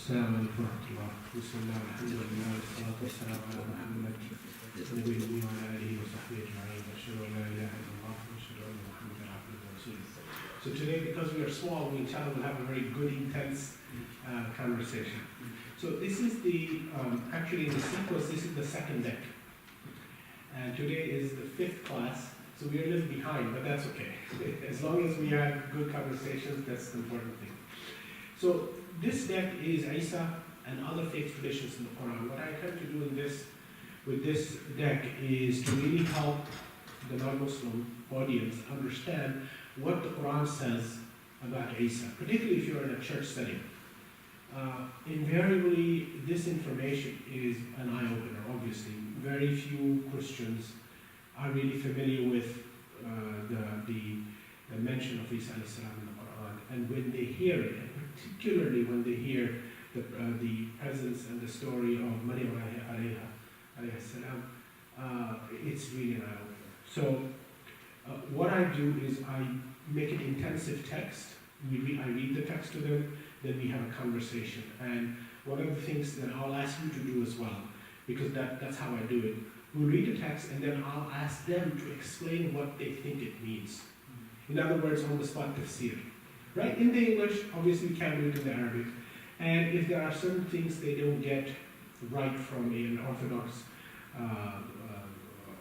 السلام عليكم ورحمة الله. بسم الله والحمد لله والصلاة والسلام على محمد نبي الأمي وعلى آله وصحبه أجمعين. أشهد أن لا إله إلا الله وأشهد أن محمدا عبده ورسوله. So today, because we are small, we inshallah will have a very good, intense conversation. So this is the, actually in the sequence, this is the second deck. And today is the fifth class, so we are a little behind, but that's okay. As long as we have good conversations, that's the important thing. So this deck is Isa and other faith traditions in the Quran. What I intend to do in this, with this deck, is to really help the non-Muslim audience understand what the Quran says about Isa, particularly if you're in a church setting. Invariably, this information is an eye-opener, obviously. Very few Christians are really familiar with the mention of Isa alayhi salam in the Quran. And when they hear it, and particularly when they hear the presence and the story of Maryam alayhi salam, it's really an eye-opener. So what I do is I make an intensive text. I read the text to them, then we have a conversation. And one of the things that I'll ask you to do as well, because that's how I do it. We'll read the text and then I'll ask them to explain what they think it means. In other words, on the spot tafsir. Right? In the English, obviously we can't do it in the Arabic. And if there are certain things they don't get right from an orthodox,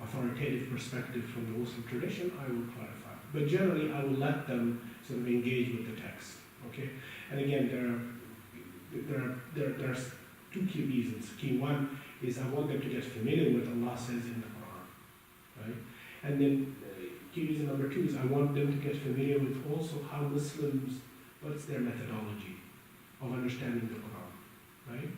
authoritative perspective from the Muslim tradition, I will clarify. But generally, I will let them sort of engage with the text. Okay? And again, there are two key reasons. Key one is I want them to get familiar with what Allah says in the Quran, right? And then key reason number two is I want them to get familiar with also how Muslims, what's their methodology of understanding the Quran, right?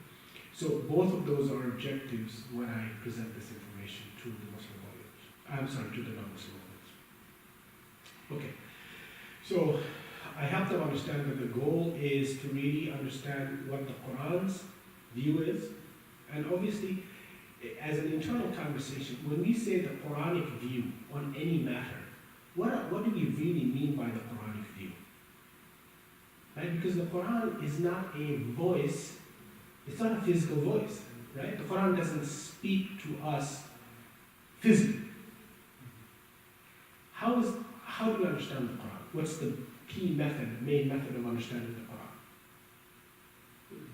So both of those are objectives when I present this information to the Muslim audience. To the non-Muslim audience. Okay, so I help them understand that the goal is to really understand what the Quran's view is. And obviously, as an internal conversation, when we say the Quranic view on any matter, what do we really mean by the Quranic view? Right? Because the Quran is not a voice, it's not a physical voice, right? The Quran doesn't speak to us physically. How do we understand the Quran? What's the key method, main method of understanding the Quran?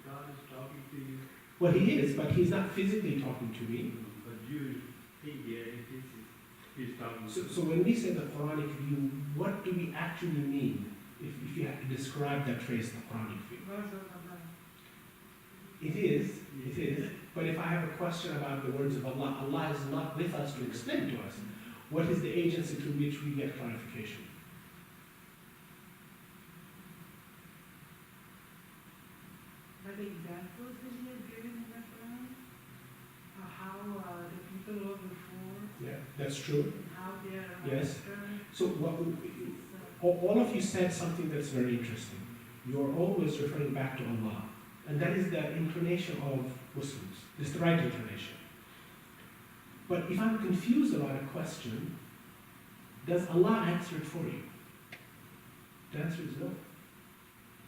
God is talking to you. Well, he is, but he's not physically talking to me. But you think, he's talking to you. So when we say the Quranic view, what do we actually mean if you have to describe that phrase, the Quranic view? It is. But if I have a question about the words of Allah, Allah is not with us to explain to us. What is the agency through which we get clarification? Are the examples that he has given in the Quran? How the people of before? Yeah, that's true. And how they are Yes. turned. So all of you said something that's very interesting. You're always referring back to Allah. And that is the inclination of Muslims. It's the right inclination. But if I'm confused about a question, does Allah answer it for you? The answer is no.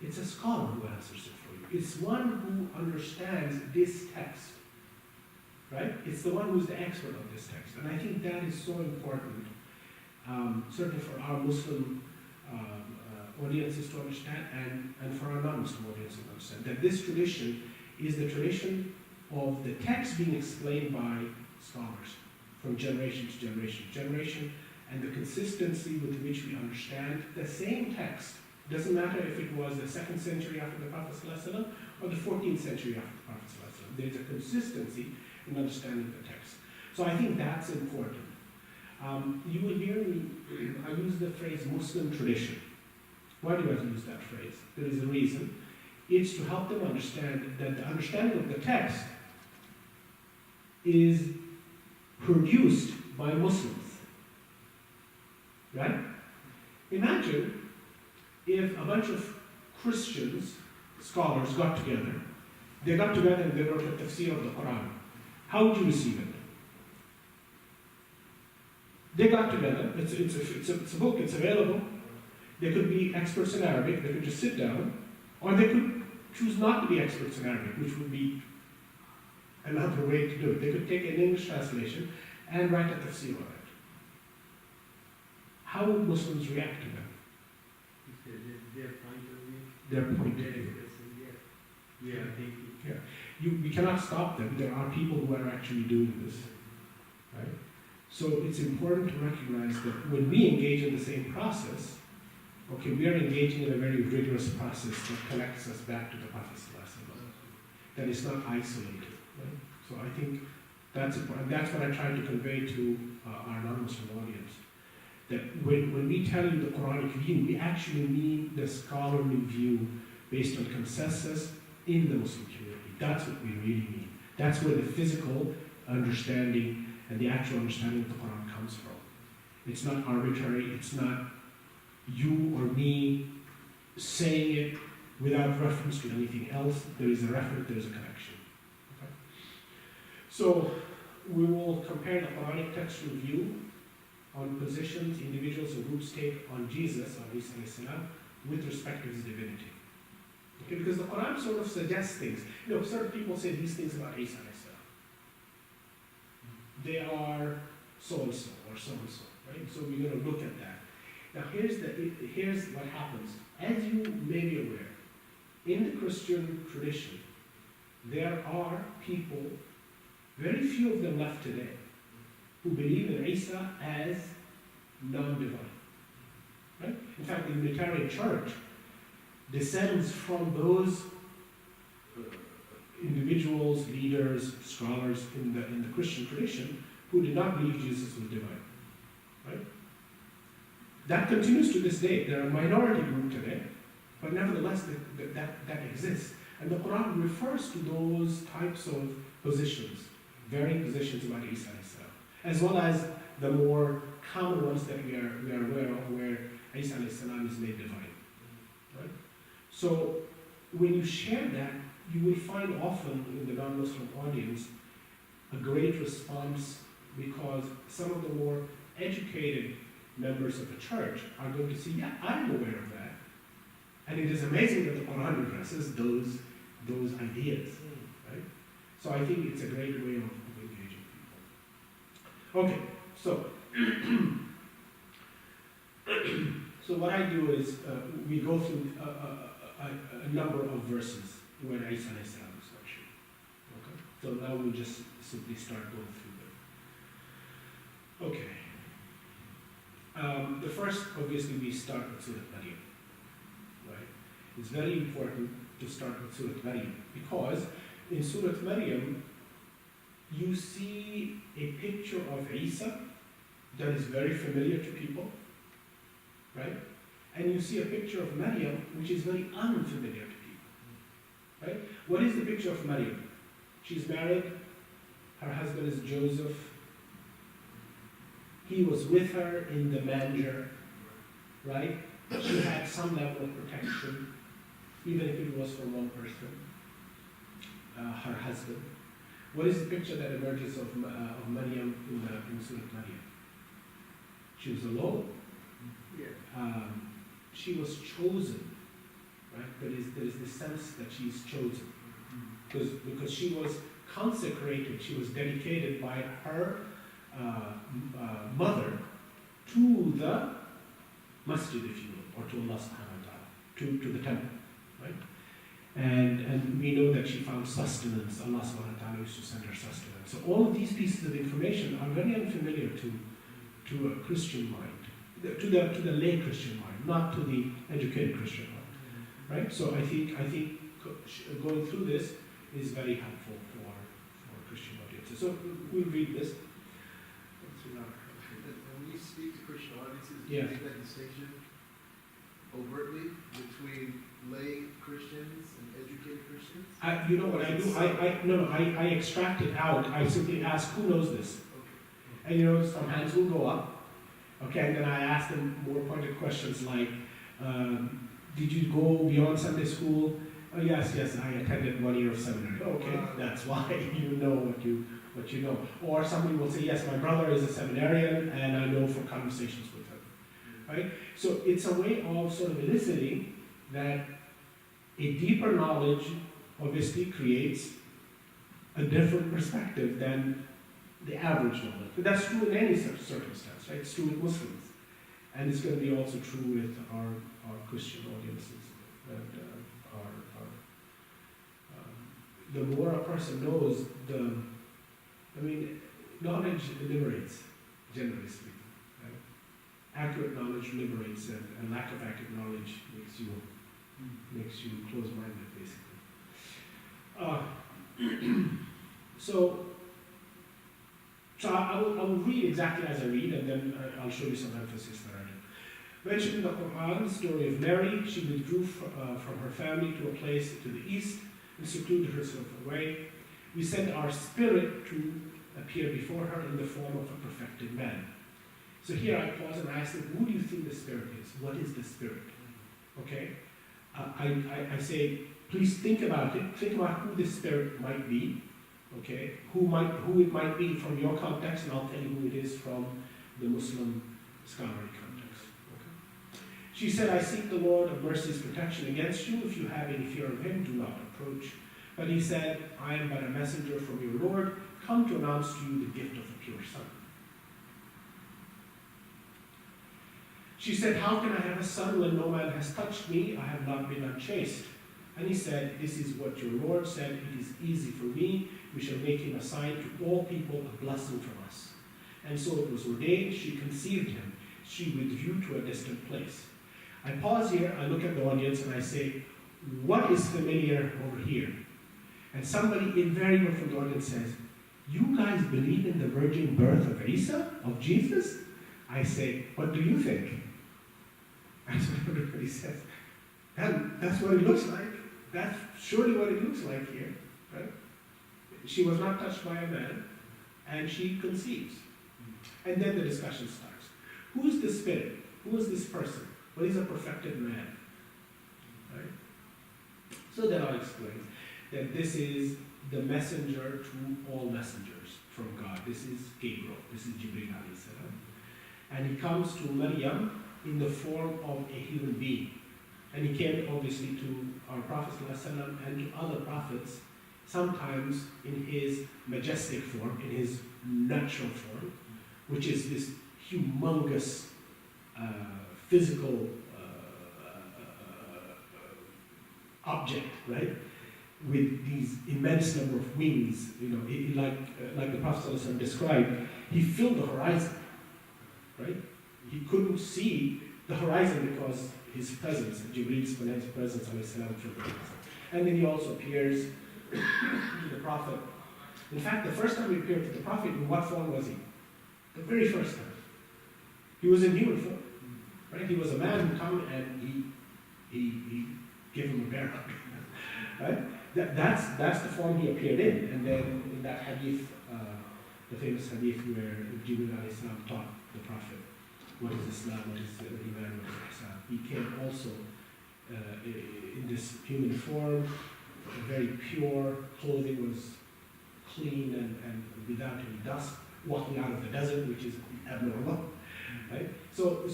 It's a scholar who answers it for you. It's one who understands this text, right? It's the one who's the expert of this text. And I think that is so important, certainly for our Muslim audiences to understand and for our non-Muslim audiences to understand that this tradition is the tradition of the text being explained by scholars from generation to generation, and the consistency with which we understand the same text. Doesn't matter if it was the 2nd century after the Prophet ﷺ or the 14th century after the Prophet ﷺ. There's a consistency in understanding the text. So I think that's important. You will hear me, I use the phrase Muslim tradition. Why do I use that phrase? There is a reason. It's to help them understand that the understanding of the text is produced by Muslims. Right? Imagine if a bunch of Christians, scholars, got together and they wrote a tafsir of the Quran. How would you receive it? They got together, it's a book, it's available. They could be experts in Arabic, they could just sit down, or they could choose not to be experts in Arabic, which would be another way to do it. They could take an English translation and write a tafsir on it. How would Muslims react to that? Their point of view. Their point of Their view. expression, yeah. We are thinking. We cannot stop them. There are people who are actually doing this, right? So it's important to recognize that when we engage in the same process, okay, we are engaging in a very rigorous process that connects us back to the Prophet ﷺ. That is not isolated, right? So I think that's important. That's what I try to convey to our non-Muslim audience. That when we tell you the Quranic view, we actually mean the scholarly view based on consensus in the Muslim community. That's what we really mean. That's where the physical understanding and the actual understanding of the Quran comes from. It's not arbitrary. It's not you or me saying it without reference to anything else. There is a reference, there is a connection. Okay? So we will compare the Quranic textual view on positions individuals or groups take on Jesus, on Isa alayhi salam, with respect to his divinity. Okay, because the Quran sort of suggests things. You know, certain people say these things about Isa alayhi salam. They are so-and-so or so-and-so, right? So we're going to look at that. Now here's what happens. As you may be aware, in the Christian tradition, there are people, very few of them left today, who believe in Isa as non-divine. Right? In fact, the Unitarian Church descends from those individuals, leaders, scholars in the Christian tradition who did not believe Jesus was divine. Right? That continues to this day. They're a minority group today, but nevertheless that exists. And the Quran refers to those types of positions, varying positions about Isa, as well as the more common ones that we are aware of, where Isa is made divine. Right? So when you share that, you will find often in the non-Muslim audience a great response, because some of the more educated members of the church are going to see, yeah, I'm aware of that. And it is amazing that the Quran addresses those ideas. Right? So I think it's a great way of engaging people. Okay, so so what I do is we go through a number of verses where Isa is mentioned. Okay, so now we'll just simply start going through them. Okay. The first, obviously, we start with Surah Maryam. Right? It's very important to start with Surah Maryam because in Surah Maryam you see a picture of Isa that is very familiar to people, right? And you see a picture of Maryam which is very unfamiliar to people, right? What is the picture of Maryam? She's married, her husband is Joseph, he was with her in the manger, right? She had some level of protection, even if it was from one person, her husband. What is the picture that emerges of Maryam in Surah Maryam? She was alone. Yeah. She was chosen, right? There is this sense that she's chosen. Because she was consecrated, she was dedicated by her mother to the masjid, if you will, or to Allah subhanahu wa ta'ala, to the temple, right? And we know that she found sustenance. Allah subhanahu wa ta'ala used to send her sustenance. So all of these pieces of information are very unfamiliar to a Christian mind, to the lay Christian mind, not to the educated Christian mind, right? So I think going through this is very helpful for Christian audiences. So we'll read this. When you speak to Christian audiences, do Yeah. you make that distinction overtly between lay Christians and educated Christians? You know what I do? I extract it out. I simply ask, who knows this? Okay. And you know, some hands will go up. Okay, and then I ask them more pointed questions like, did you go beyond Sunday school? Oh, yes, I attended 1 year of seminary. Okay, Wow. that's why you know what you know. Or somebody will say, yes, my brother is a seminarian, and I know from conversations with him. Right? So it's a way of sort of eliciting that A deeper knowledge obviously creates a different perspective than the average knowledge. But that's true in any such circumstance, right? It's true with Muslims. And it's going to be also true with our Christian audiences. That the more a person knows, knowledge liberates, generally speaking. Right? Accurate knowledge liberates, and lack of accurate knowledge makes you close-minded, basically. So I will read exactly as I read, and then I'll show you some emphasis that I did. Mentioned in the Quran, the story of Mary. She withdrew from her family to a place to the east and secluded herself away. We sent our spirit to appear before her in the form of a perfected man. So here I pause and ask them, who do you think the spirit is? What is the spirit? Okay? I say, please think about it. Think about who the spirit might be. Okay? Who it might be from your context, and I'll tell you who it is from the Muslim scholarly context. Okay? She said, I seek the Lord of mercy's protection against you. If you have any fear of him, do not approach. But he said, I am but a messenger from your Lord, come to announce to you the gift of the pure Son. She said, how can I have a son when no man has touched me? I have not been unchaste. And he said, this is what your Lord said, it is easy for me. We shall make him a sign to all people, a blessing from us. And so it was ordained, she conceived him. She withdrew to a distant place. I pause here, I look at the audience, and I say, what is familiar over here? And somebody invariably from the audience says, you guys believe in the virgin birth of Isa, of Jesus? I say, what do you think? That's what everybody says. That's what it looks like. That's surely what it looks like here, right? She was not touched by a man, and she conceives. And then the discussion starts. Who is the spirit? Who is this person? What is a perfected man? Right? So then I'll explain that this is the messenger to all messengers from God. This is Gabriel. This is Jibreel alayhi salam. And he comes to Maryam in the form of a human being. And he came obviously to our Prophet ﷺ and to other prophets, sometimes in his majestic form, in his natural form, which is this humongous physical object, right? With these immense number of wings, like the Prophet ﷺ described, he filled the horizon, right? He couldn't see the horizon because his presence, Jibreel's presence on his filled the horizon. And then he also appears to the Prophet. In fact, the first time he appeared to the Prophet, in what form was he? The very first time. He was in human form, right? He was a man who came and he gave him a bear hug, right? That's the form he appeared in. And then in that hadith, the famous hadith where Jibreel alayhi salam taught the Prophet what is Islam, what is Iman, what is Ihsan. He came also in this human form, very pure, clothing was clean and without any dust, walking out of the desert, which is abnormal, right? So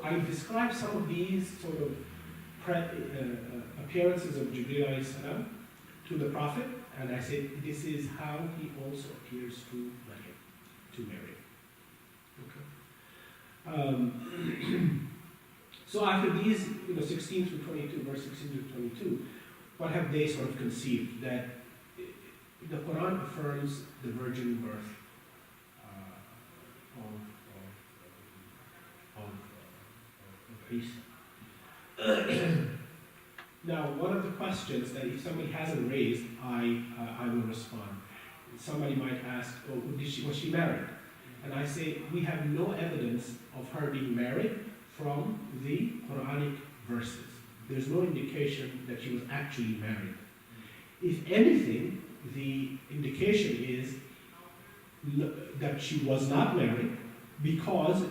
I describe some of these sort of appearances of Jibreel alayhi salam to the Prophet, and I say this is how he also appears to Maryam, to Mary. So after these, 16 through 22, verse 16 through 22, what have they sort of conceived? That the Quran affirms the virgin birth of Isa. Now, one of the questions that if somebody hasn't raised, I will respond. Somebody might ask, was she married? And I say, we have no evidence of her being married from the Quranic verses. There's no indication that she was actually married. If anything, the indication is that she was not married because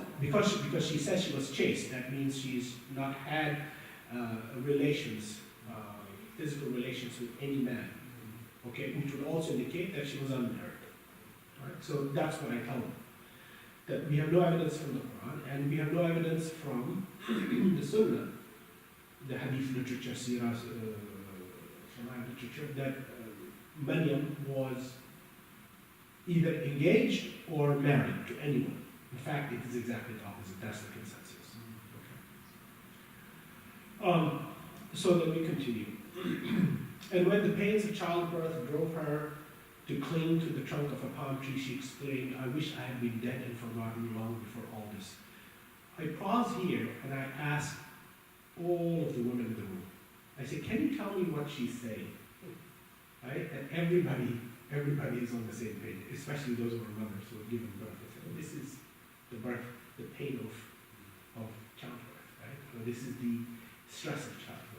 she says she was chaste. That means she's not had physical relations with any man. Okay, which would also indicate that she was unmarried. Right? So that's what I tell them. That we have no evidence from the Quran, and we have no evidence from the Sunnah the hadith literature, Sirah, Shama'il literature, that Maryam was either engaged or married to anyone. In fact, it is exactly the opposite. That's the consensus. Okay. So then we continue. And when the pains of childbirth drove her to cling to the trunk of a palm tree, she exclaimed, "I wish I had been dead and forgotten long before all this." I pause here and I ask all of the women in the room. I say, can you tell me what she's saying? Right? And everybody is on the same page, especially those who are mothers who have given birth. They say, "Oh, this is the birth, the pain of childbirth, right? Or this is the stress of childbirth."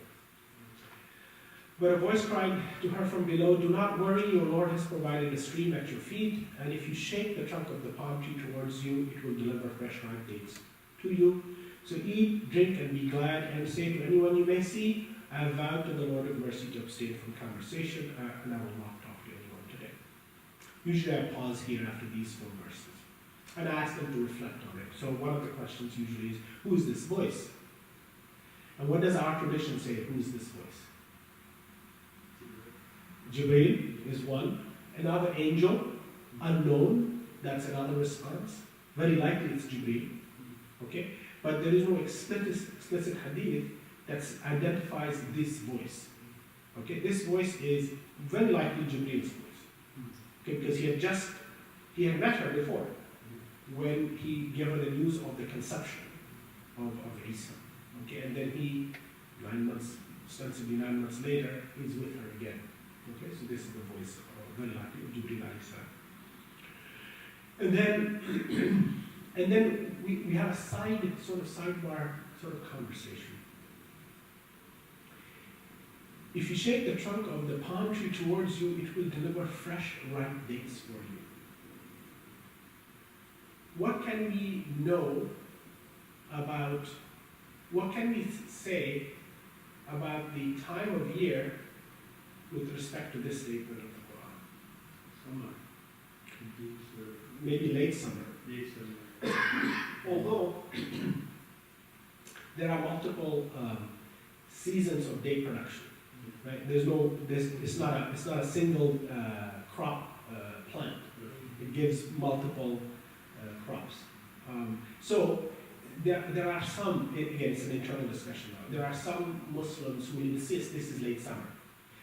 But a voice cried to her from below, "Do not worry, your Lord has provided a stream at your feet, and if you shake the trunk of the palm tree towards you, it will deliver fresh ripe dates to you. So eat, drink, and be glad, and say to anyone you may see, I have vowed to the Lord of mercy to abstain from conversation, and I will not talk to anyone today." Usually I pause here after these 4 verses, and I ask them to reflect on it. So one of the questions usually is, who is this voice? And what does our tradition say, who is this voice? Jibreel is one. Another angel, unknown, that's another response. Very likely it's Jibreel. Okay? But there is no explicit hadith that identifies this voice. Okay? This voice is very likely Jibreel's voice. Okay? Because he had met her before when he gave her the news of the conception of Isa. Okay? And then he, ostensibly 9 months later, is with her again. Okay, so this is the voice very likely of Jibreel alayhi salam. And then we have a sidebar conversation. If you shake the trunk of the palm tree towards you, it will deliver fresh, ripe dates for you. What can we know about, what can we say about the time of year with respect to this statement of the Quran? Summer. Maybe late summer. Late summer. Although there are multiple seasons of date production, right? It's not a single crop plant. It gives multiple crops. So there are some, again, it's an internal discussion now. There are some Muslims who insist this is late summer.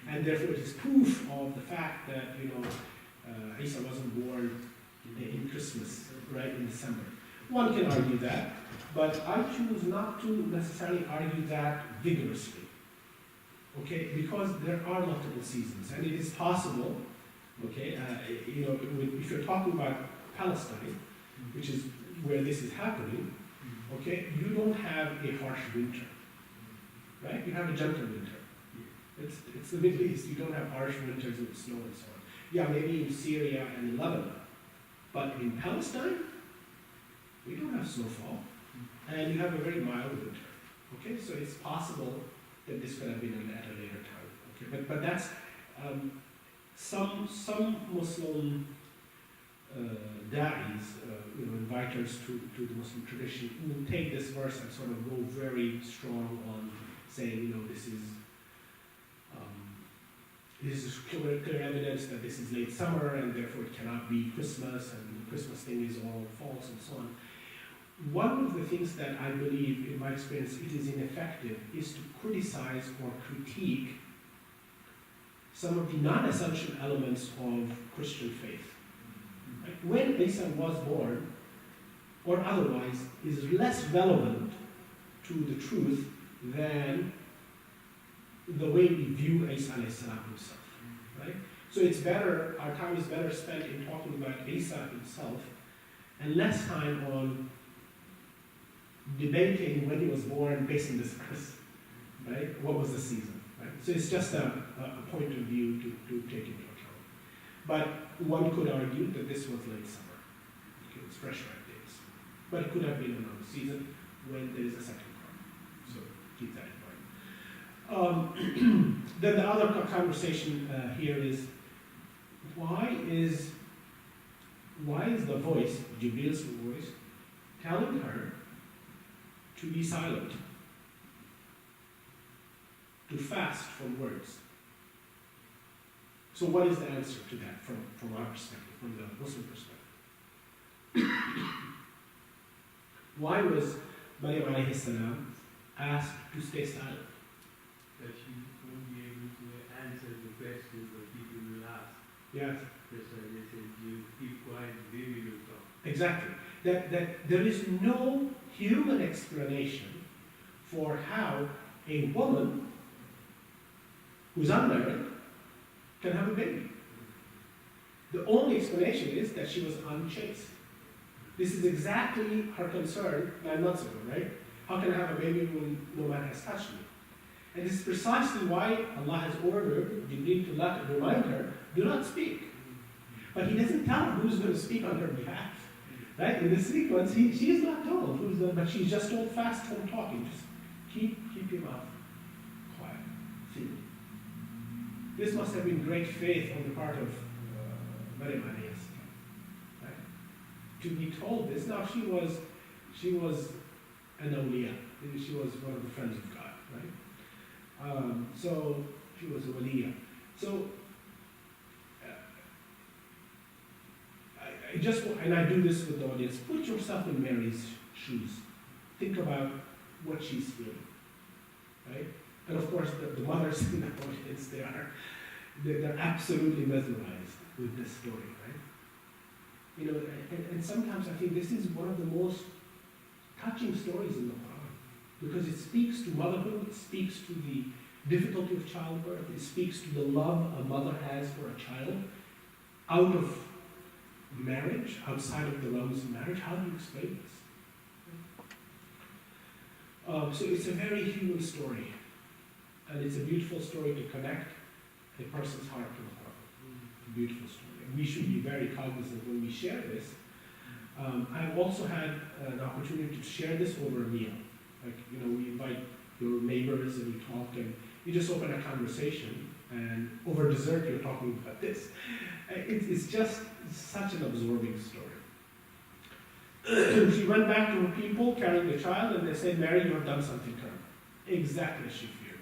And therefore it is proof of the fact that, Isa wasn't born in Christmas, right, in December. One can argue that, but I choose not to necessarily argue that vigorously. Okay, because there are multiple seasons, and it is possible, okay, if you're talking about Palestine, which is where this is happening, okay, you don't have a harsh winter, right? You have a gentle winter. It's the Middle East. You don't have harsh winters with snow and so on. Yeah, maybe in Syria and in Lebanon. But in Palestine, we don't have snowfall. And you have a very mild winter. Okay, so it's possible that this could have been at a later time. Okay, but that's some Muslim da'is, inviters to the Muslim tradition, who will take this verse and sort of go very strong on saying, this is clear evidence that this is late summer and therefore it cannot be Christmas, and the Christmas thing is all false and so on. One of the things that I believe, in my experience, it is ineffective is to criticize or critique some of the non-essential elements of Christian faith. Right? When Isa was born, or otherwise, is less relevant to the truth than the way we view Isa alayhi salam himself, right? So it's better, our time is better spent in talking about Isa himself and less time on debating when he was born based on this verse, right? What was the season, right? So it's just a point of view to take into account. But one could argue that this was late summer. Okay, it's fresh ripe days. But it could have been another season when there is a second crop. So keep that in mind. Then the other conversation here is why is the voice, Jibreel's voice, telling her to be silent? to fast from words. So what is the answer to that from our perspective, from the Muslim perspective? Why was Maryam alayhi salam asked to stay silent? That she won't be able to answer the questions that people will ask. Yes. That's why they said, you keep quiet, baby will talk. Exactly. That there is no human explanation for how a woman who's unmarried can have a baby. The only explanation is that she was unchaste. This is exactly her concern 9 months ago, right? How can I have a baby when no man has touched me? And this is precisely why Allah has ordered Jibreel to remind her, do not speak. But he doesn't tell her who's going to speak on her behalf. Right? In this sequence, she is not told who's going, but she's just told fast from talking. Just keep your mouth quiet. See? This must have been great faith on the part of Maryam alayhi salam, right? To be told this. Now she was an awliya. She was one of the friends of God, right? So she was a waliya. So I just, and I do this with the audience, put yourself in Mary's shoes. Think about what she's feeling, right? And of course, the mothers in the audience, they're absolutely mesmerized with this story, right? You know, and sometimes I think this is one of the most touching stories in the Quran, because it speaks to motherhood, it speaks to the difficulty of childbirth, it speaks to the love a mother has for a child out of marriage, outside of the realms of marriage. How do you explain this? So it's a very human story, and it's a beautiful story to connect a person's heart to the Quran. It's a beautiful story, and we should be very cognizant when we share this. I've also had an opportunity to share this over a meal. Like, you know, we invite your neighbors and we talk, and you just open a conversation, and over dessert you're talking about this. It's just such an absorbing story. She went back to her people carrying the child, and they said, Mary, you have done something terrible. Exactly as she feared.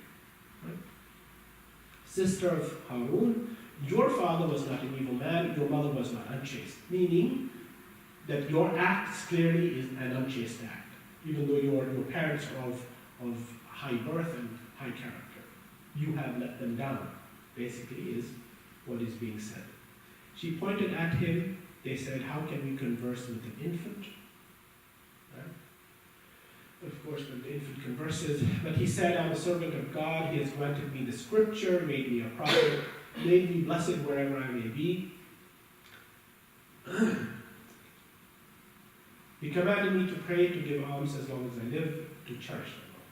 Right? Sister of Harun, your father was not an evil man, your mother was not unchaste. Meaning that your act clearly is an unchaste act, even though your parents are of high birth and high character. You have let them down, basically, is what is being said. She pointed at him. They said, how can we converse with an infant? Right? Of course, when the infant converses, but he said, I'm a servant of God. He has granted me the scripture, made me a prophet, made me blessed wherever I may be. He commanded me to pray, to give alms as long as I live, to cherish the Lord.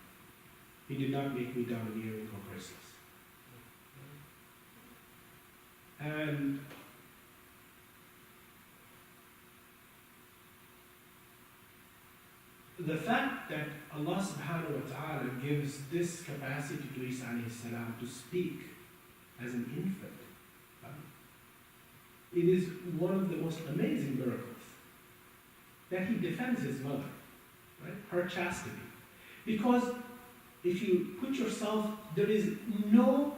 He did not make me domineering or graceless. And the fact that Allah subhanahu wa ta'ala gives this capacity to Isa alayhi salam to speak as an infant, it is one of the most amazing miracles that he defends his mother, right? Her chastity. Because if you put yourself, there is no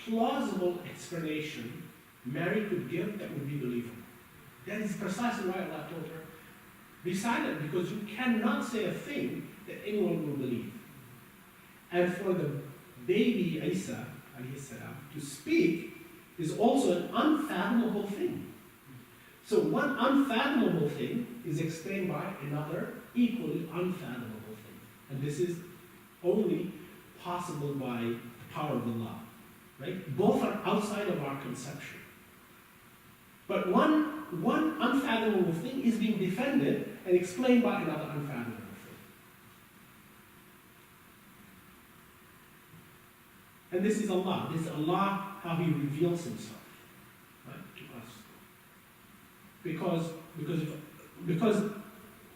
plausible explanation Mary could give that would be believable. That is precisely why Allah told her, be silent, because you cannot say a thing that anyone will believe. And for the baby Isa alayhi salam to speak is also an unfathomable thing. So one unfathomable thing is explained by another equally unfathomable thing. And this is only possible by the power of Allah. Right? Both are outside of our conception. But one unfathomable thing is being defended and explained by another unfathomable thing. And this is Allah. This is Allah, how He reveals Himself, right, to us. Because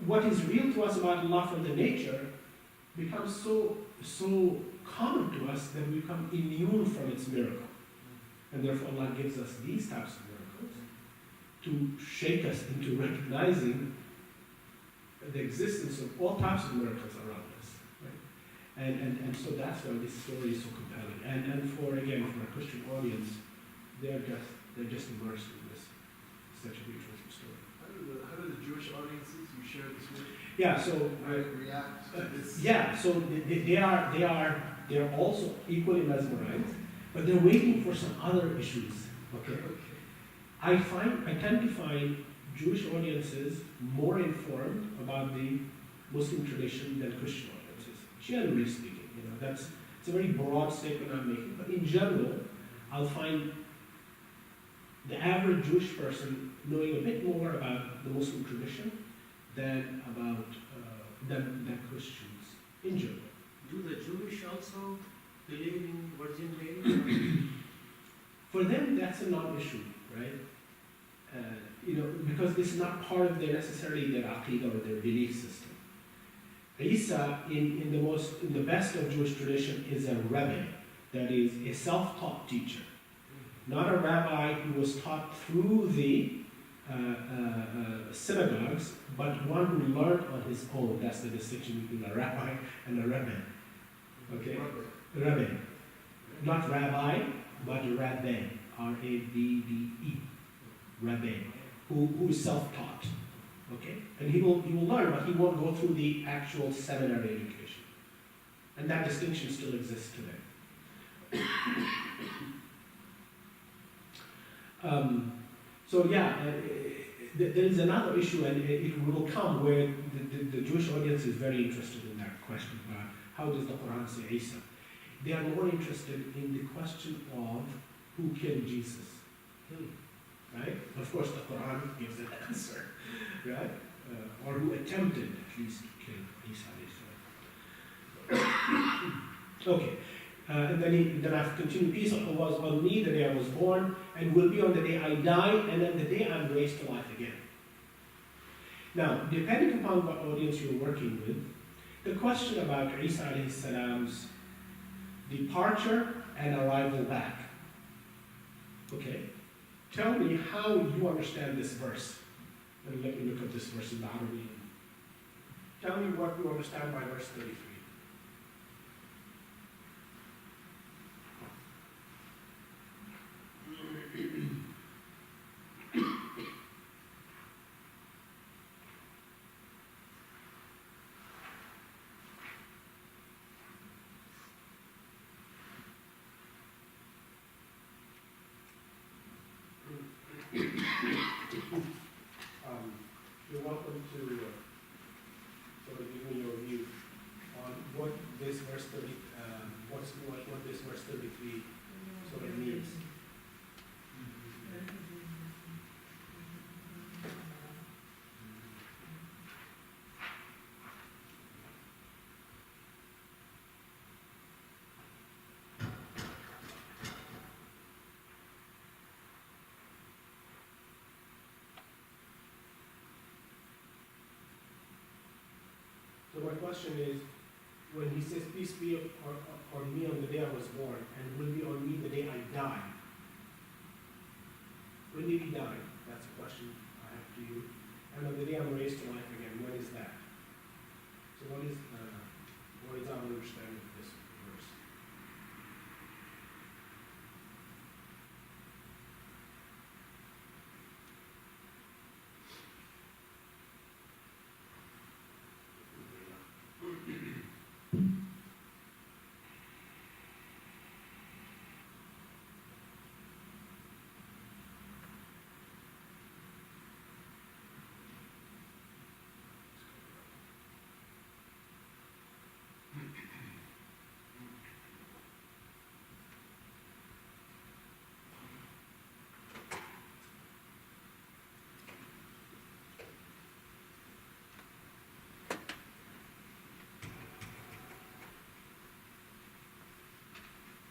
what is real to us about Allah from the nature becomes so common to us that we become immune from its miracle. And therefore Allah gives us these types of miracles to shake us into recognizing the existence of all types of miracles around us. Right? And so that's why this story is so compelling. And for, again, for a Christian audience, they're just immersed in this. Such a beautiful story. How do the Jewish audiences you share this with Yeah, so react to this? yeah, so they're also equally mesmerized, but they're waiting for some other issues. Okay, I tend to find Jewish audiences more informed about the Muslim tradition than Christian audiences. Generally speaking, it's a very broad statement I'm making, but in general, I'll find the average Jewish person knowing a bit more about the Muslim tradition than about than Christians in general. Do the Jewish also believe in Virgin Mary? For them, that's a non-issue, right? Because this is not part of necessarily their aqidah or their belief system. Isa, in the best of Jewish tradition, is a rebbe, that is a self-taught teacher, not a rabbi who was taught through the synagogues, but one who learned on his own. That's the distinction between a rabbi and a rebbe. Okay, rebbe, not rabbi, but rabbe, R-A-B-B-E, rebbe, who is self-taught. Okay, and he will learn, but he won't go through the actual seminary education, and that distinction still exists today. There is another issue, and it will come where the Jewish audience is very interested in that question about how does the Quran say Isa. They are more interested in the question of who killed Jesus, right? Of course, the Quran gives an answer, right? Or who attempted at least to kill Isa. Okay. And then I've continued, peace was on me the day I was born, and will be on the day I die, and then the day I'm raised to life again. Now, depending upon what audience you're working with, the question about Isa alayhi salam's departure and arrival back. Okay? Tell me how you understand this verse. And let me look at this verse in the Arabic. Tell me what you understand by verse 33. You're welcome to sort of give me your view on what this verse 30, what this verse 33 sort of means. So my question is, when he says, peace be on me on the day I was born, and will be on me the day I die, when did he die? That's a question I have to you. And on the day I'm raised to life again, when is that? So what is our understanding of this verse?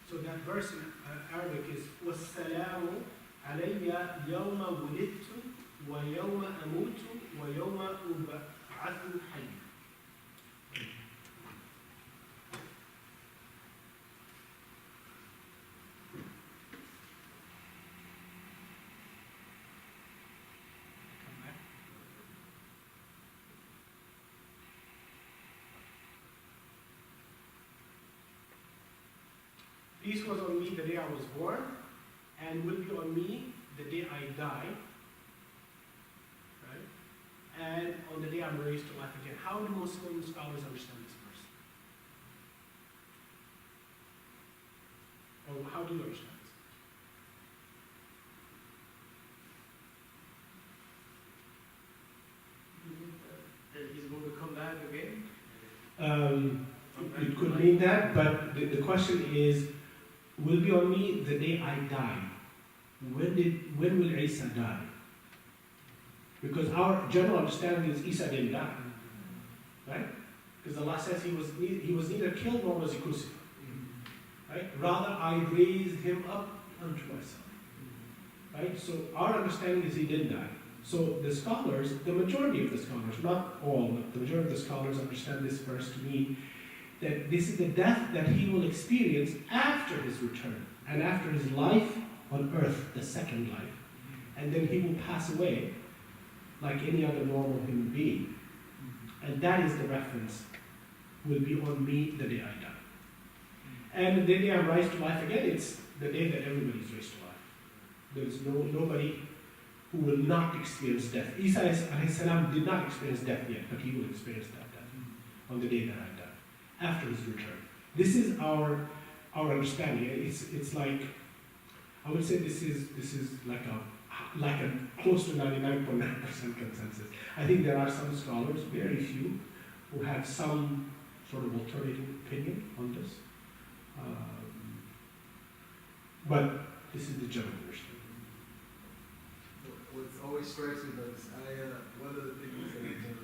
So that verse in Arabic is وَالسَّلَامُ عَلَيَّ يَوْمَ وُلِدْتُ وَيَوْمَ أَمُوتُ وَيَوْمَ أُبْعَثُ حَيًّا. peace was on me the day I was born, and will be on me the day I die, right? And on the day I'm raised to life again. How do Muslim scholars understand this verse? Or how do you understand this? That he's going to come back again? It could mean that, but the question is, will be on me the day I die. When will Isa die? Because our general understanding is Isa didn't die, right? Because Allah says he was neither killed nor was he crucified, right? Rather, I raised him up unto myself, right? So our understanding is he didn't die. So the scholars, the majority of the scholars, not all, but the majority of the scholars understand this verse to mean that this is the death that he will experience after his return and after his life on earth, the second life. And then he will pass away like any other normal human being. And that is the reference, will be on me the day I die. And the day I rise to life again, it's the day that everybody is raised to life. There is nobody who will not experience death. Isa alayhi salam did not experience death yet, but he will experience that death on the day that I die, after his return. This is our understanding. It's like, I would say this is like a close to 99.9% consensus. I think there are some scholars, very few, who have some sort of alternative opinion on this. But this is the general understanding. What always strikes me about this ayah, one of the things that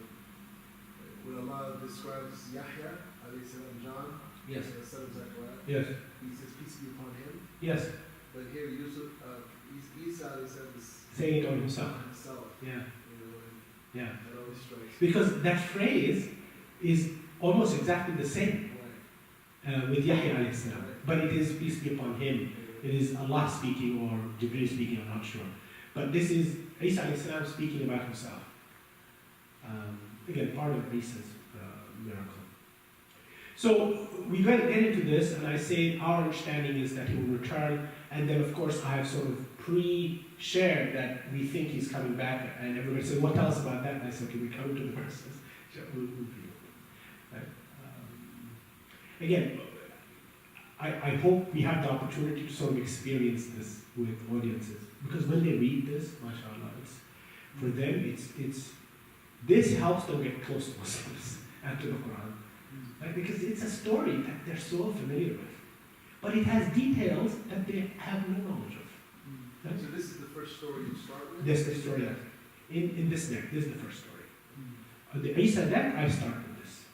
when Allah describes Yahya, alayhi salam, John, Yes. the son of Zechariah, Yes. he says, peace be upon him. Yes. But here, Yusuf, Isa, alayhi salam, is Saying it on himself. himself. Yeah. You know, and Yeah. that always strikes me. Because that phrase is almost exactly the same Right. with Yahya alayhi salam. But it is peace be upon him. It is Allah speaking or Jibreel speaking, I'm not sure. But this is Isa alayhi salam speaking about himself. Again, part of Isa's miracle. So we get into this, and I say our understanding is that he will return, and then of course I have sort of pre-shared that we think he's coming back, and everybody said, "What tell us about that?" And I said, "Okay, we come to the verses." We'll view. Right? Again, I hope we have the opportunity to sort of experience this with audiences, because when they read this, mashallah, for them it's this helps them get close to Muslims and to the Quran, right? Because it's a story that they're so familiar with, but it has details that they have no knowledge of. Right? So this is the first story you start with? This is the story in this deck. This is the first story. The Isa deck, I start with this.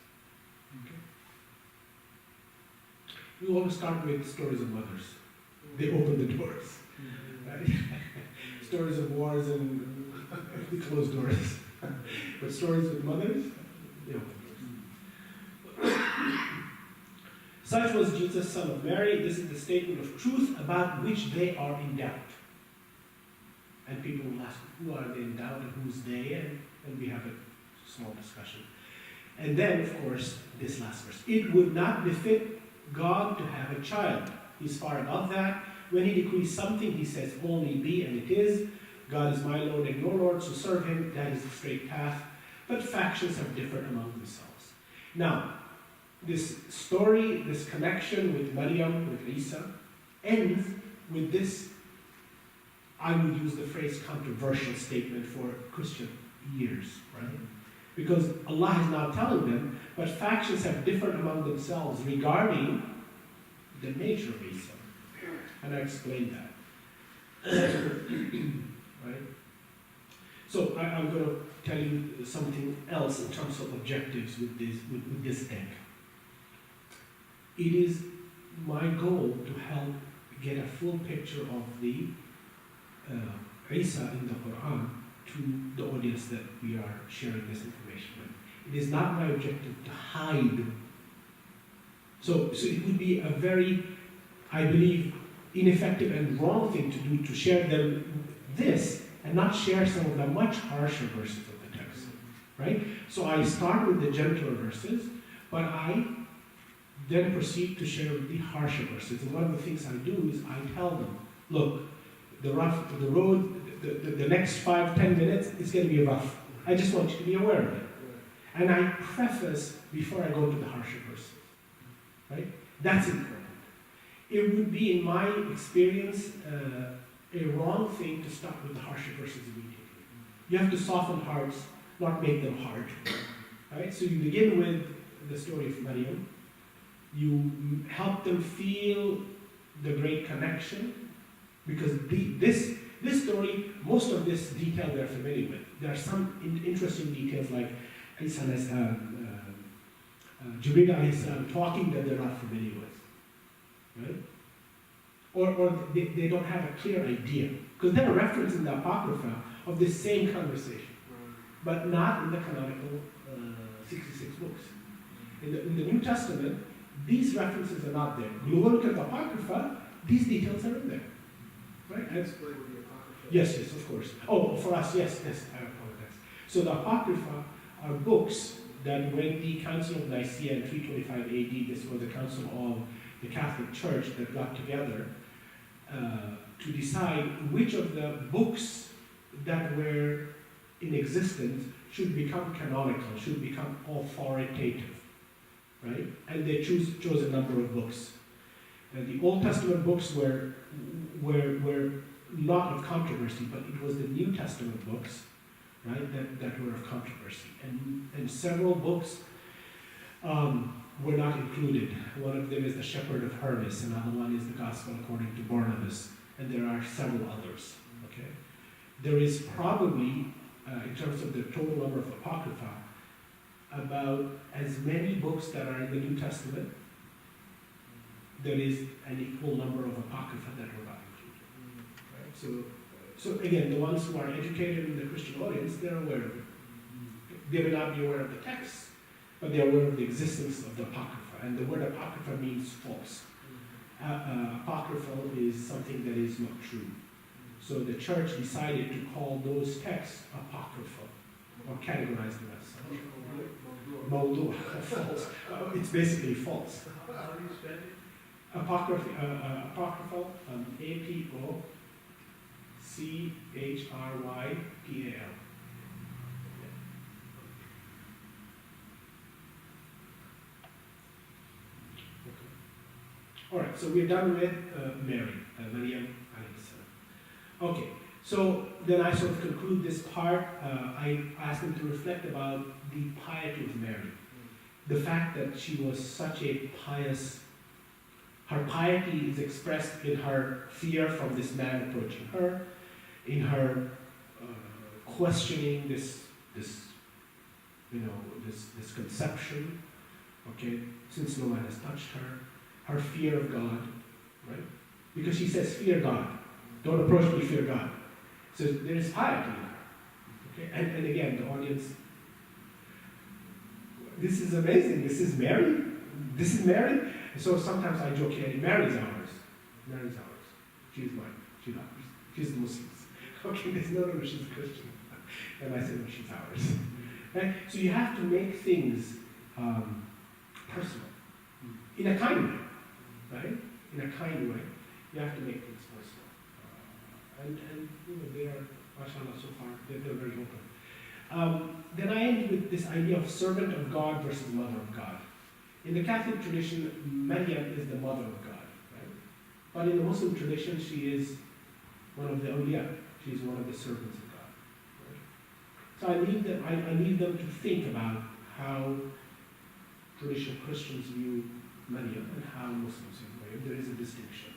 Okay. We always start with stories of mothers. They open the doors. Right? Stories of wars and the closed doors. But stories with mothers, they open doors. Such was Jesus, son of Mary. This is the statement of truth about which they are in doubt. And people will ask, who are they in doubt and who's they? And we have a small discussion. And then, of course, this last verse. It would not befit God to have a child. He's far above that. When he decrees something, he says, only be, and it is. God is my Lord and your Lord, so serve him. That is the straight path. But factions have differed among themselves. Now, this story, this connection with Maryam, with Isa, ends with this, I would use the phrase controversial statement for Christian years, right? Because Allah is now telling them, but factions have differed among themselves regarding the nature of Isa. And I explained that. Right? So I'm going to tell you something else in terms of objectives with this deck. It is my goal to help get a full picture of the Isa in the Quran to the audience that we are sharing this information with. It is not my objective to hide. So it would be a very, I believe, ineffective and wrong thing to do, to share them this and not share some of the much harsher verses of the text, right? So I start with the gentler verses, but I then proceed to share the harsher verses. And one of the things I do is I tell them, look, the road, the next 5-10 minutes is going to be rough. I just want you to be aware of it. And I preface before I go to the harsher verses. Right? That's important. It would be, in my experience, a wrong thing to start with the harsher verses immediately. You have to soften hearts, not make them hard. Right? So you begin with the story of Maryam. You help them feel the great connection, because this story, most of this detail they're familiar with. There are some interesting details like Isa Jibreel alayhi salam talking that they're not familiar with, right? Or they don't have a clear idea, because there are references in the Apocrypha of this same conversation, but not in the canonical 66 books. In the New Testament, these references are not there. You look at the Apocrypha, these details are in there, right? And Explain what the Apocrypha is. yes, of course. Oh, for us, yes, I apologize. So the Apocrypha are books that when the Council of Nicaea in 325 AD, this was the council of the Catholic Church that got together to decide which of the books that were in existence should become canonical, should become authoritative, right? And they chose a number of books. The Old Testament books were not of controversy, but it was the New Testament books, right, that were of controversy. And several books were not included. One of them is the Shepherd of Hermas, another one is the Gospel according to Barnabas, and there are several others, okay? There is probably, in terms of the total number of Apocrypha, about as many books that are in the New Testament, there is an equal number of Apocrypha that were not included, right? So again, the ones who are educated in the Christian audience, they're aware of it. They may not be aware of the text, but they're aware of the existence of the Apocrypha. And the word Apocrypha means false. Apocryphal is something that is not true. So the church decided to call those texts apocryphal, or categorize them as such. Mawdu, false. It's basically false. How do you spell it? Apocryphal, APOCHRYPAL. All right, so we're done with Mary, Maryam alayhi salam. Okay, so then I sort of conclude this part. I asked them to reflect about the piety of Mary. The fact that she was such a pious, her piety is expressed in her fear from this man approaching her, in her questioning this conception, okay, since no man has touched her. Her fear of God, right? Because she says, fear God. Don't approach me, fear God. So there is piety in her. Okay? And again, the audience, this is amazing. This is Mary? This is Mary? So sometimes I joke, hey, Mary's ours. Mary's ours. She's mine. She's ours. She's the Muslims. Okay, there's no, she's a Christian. And I said, no, she's ours. Right? So you have to make things personal. In a kind way. Right? In a kind way, you have to make things personal. And they are, mashallah, so far, they're very open. Then I end with this idea of servant of God versus mother of God. In the Catholic tradition, Maryam is the mother of God, right? But in the Muslim tradition, she is one of the awliya. She is one of the servants of God. Right? So I need them to think about how traditional Christians view Maryam and how Muslims view Maryam. There is a distinction.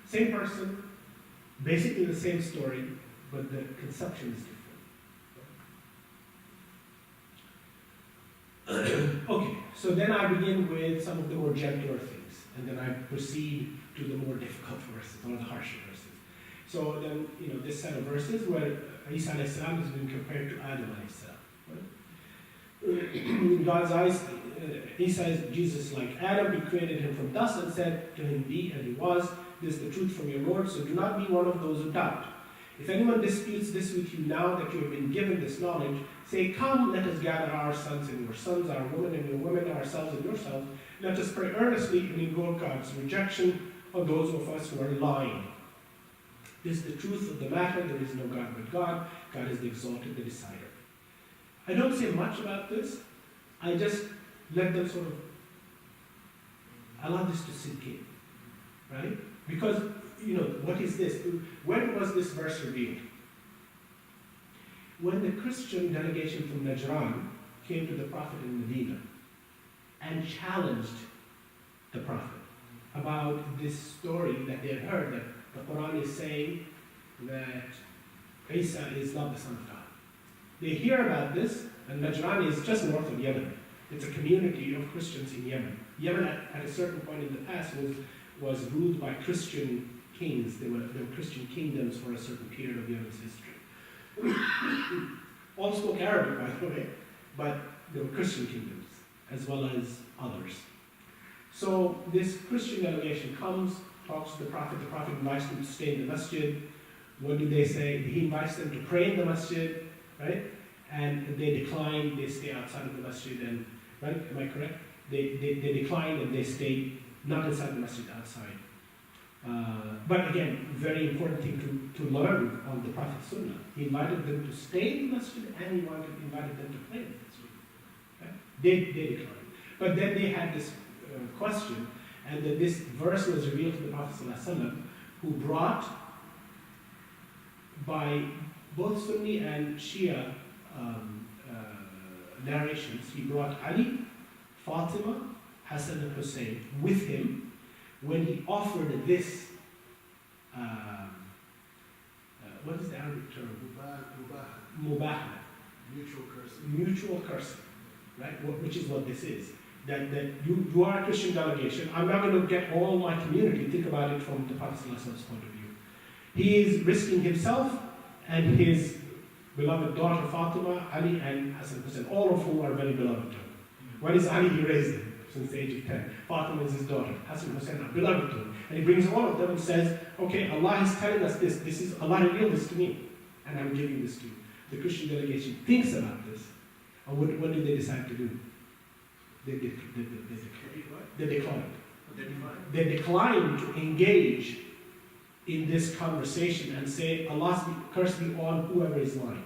Same person, basically the same story, but the conception is different. Okay, so then I begin with some of the more gentler things, and then I proceed to the more difficult verses, or the harsher verses. So then, this set of verses where Isa alayhi salam has been compared to Adam alayhi salam. Right? In God's eyes, Isa is Jesus like Adam. He created him from dust and said to him, be, and he was. This is the truth from your Lord, so do not be one of those who doubt. If anyone disputes this with you now that you have been given this knowledge, say, come, let us gather our sons and your sons, our women and your women, ourselves and yourselves. Let us pray earnestly and invoke God's rejection on those of us who are lying. This is the truth of the matter. There is no God but God. God is the exalted, the decider. I don't say much about this. I just let them sort of allow this to sink in, right? Because, what is this? When was this verse revealed? When the Christian delegation from Najran came to the Prophet in Medina and challenged the Prophet about this story that they had heard, that the Quran is saying that Isa is not the son of God. They hear about this, and Najran is just north of Yemen. It's a community of Christians in Yemen. Yemen, at a certain point in the past, was ruled by Christian kings. There were Christian kingdoms for a certain period of Yemen's history. All spoke Arabic, by the way, but there were Christian kingdoms, as well as others. So this Christian delegation comes, talks to the Prophet invites them to stay in the masjid. What do they say? He invites them to pray in the masjid, right? And they decline, they stay outside of the masjid, and, right, am I correct? They decline and they stay not inside the masjid, outside. But again, very important thing to learn on the Prophet's Sunnah. He invited them to stay in the masjid and he invited them to pray in the masjid. Okay? They declined. But then they had this question, and that this verse was revealed to the Prophet ﷺ, who brought, by both Sunni and Shia narrations, he brought Ali, Fatima, Hassan and Hussein with him when he offered this, what is the Arabic term? Mubaha. Mutual cursing, right? Which is what this is. That you are a Christian delegation. I'm not going to get all my community. Think about it from the Prophet's point of view. He is risking himself and his beloved daughter Fatima, Ali, and Hassan Hussein, all of whom are very beloved to him. When is Ali? He raised them since the age of 10. Fatima is his daughter. Hassan Hussein are beloved to him. And he brings all of them and says, okay, Allah is telling us this. This is, Allah revealed this to me, and I'm giving this to you. The Christian delegation thinks about this. And what do they decide to do? They decline. They decline to engage in this conversation and say, Allah's curse be on whoever is lying.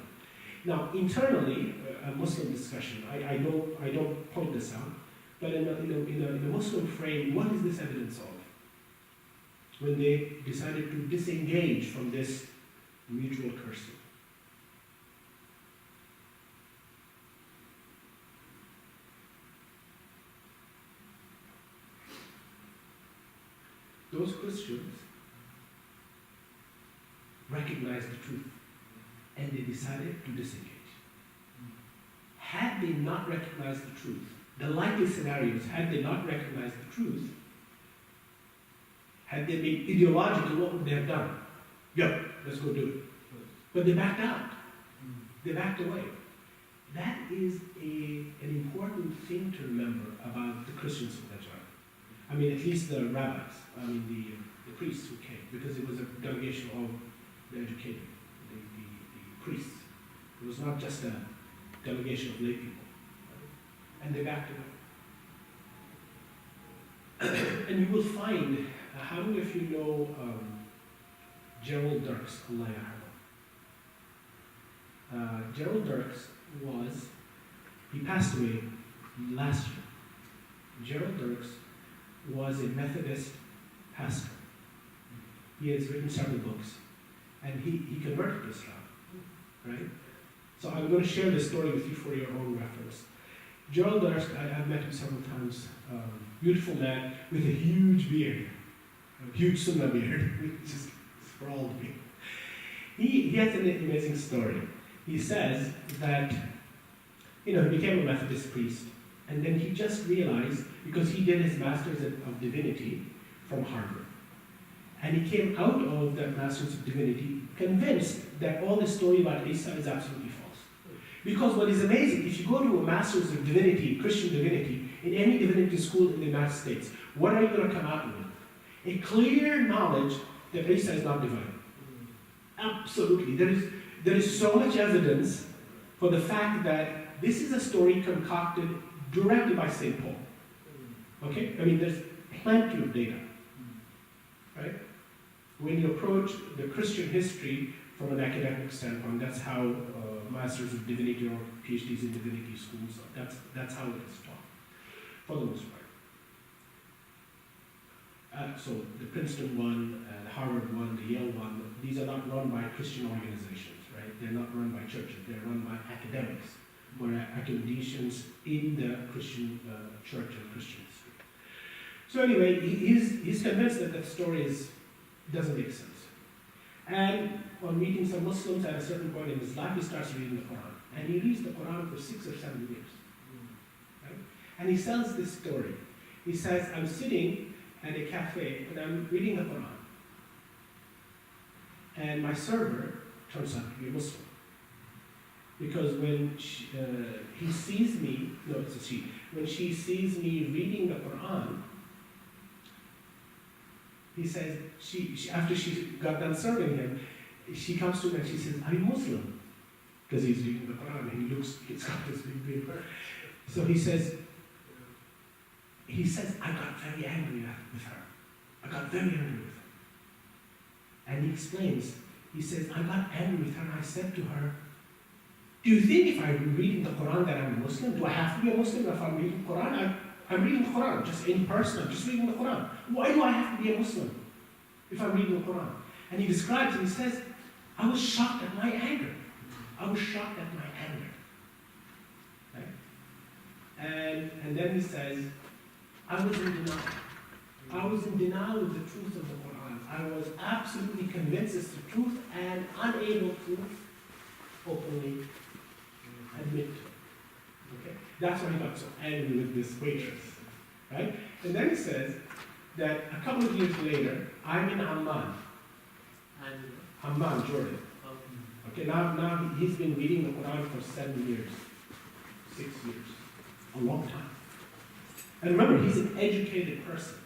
Now, internally, a Muslim discussion, I don't point this out, but in a Muslim frame, what is this evidence of? When they decided to disengage from this mutual cursing. Those Christians recognized the truth and they decided to disengage. Had they not recognized the truth, the likely scenarios, had they not recognized the truth, had they been ideological, what would they have done? Yep, let's go do it. But they backed out. They backed away. That is an important thing to remember about the Christians of Najran. I mean, at least the rabbis, the priests who came, because it was a delegation of the educated, the priests. It was not just a delegation of lay people. And they backed away. And you will find, how many of you know Gerald Dirks, Allah yarhamah? Gerald Dirks he passed away last year. Gerald Dirks was a Methodist pastor. He has written several books, and he converted to Islam, right? So I'm going to share this story with you for your own reference. Gerald Dirks, I've met him several times, beautiful man with a huge beard, a huge sunnah beard, which just sprawled me. He has an amazing story. He says that, he became a Methodist priest, and then he just realized, because he did his Master's of Divinity from Harvard, and he came out of that Master's of Divinity convinced that all this story about Isa is absolutely false. Because what is amazing, if you go to a Master's of Divinity, Christian divinity, in any divinity school in the United States, what are you going to come out with? A clear knowledge that Isa is not divine. Absolutely. There is so much evidence for the fact that this is a story concocted directly by St. Paul. Okay? I mean, there's plenty of data. Right? When you approach the Christian history from an academic standpoint, that's how Masters of Divinity or PhDs in Divinity schools, that's how it is taught, for the most part. So the Princeton one, the Harvard one, the Yale one, these are not run by Christian organizations, right? They're not run by churches, they're run by academics, or academicians in the Christian church and Christian history. So anyway, he's convinced that story doesn't make sense. And on meeting some Muslims at a certain point in his life, he starts reading the Quran. And he reads the Quran for 6 or 7 years. Right? And he tells this story. He says, I'm sitting at a cafe and I'm reading the Quran. And my server turns out to be a Muslim. Because when he sees me, no, it's a she, when she sees me reading the Quran, he says, after she got done serving him, she comes to him and she says, are you Muslim? Because he's reading the Quran and he's got this big beard. So he says, I got very angry with her. I got very angry with her. And he explains, he says, I got angry with her and I said to her, do you think if I'm reading the Quran that I'm a Muslim? Do I have to be a Muslim if I'm reading the Quran? I'm reading the Quran, just in person, I'm just reading the Quran. Why do I have to be a Muslim if I'm reading the Quran? And he describes and he says, I was shocked at my anger. I was shocked at my anger. Right? And then he says, I was in denial. I was in denial of the truth of the Quran. I was absolutely convinced it's the truth and unable to openly admit to it. Okay? That's why he got so angry with this waitress. Right? And then he says that a couple of years later, I'm in Amman. And Amman, Jordan. Okay, now he's been reading the Quran for 7 years, 6 years, a long time. And remember, he's an educated person.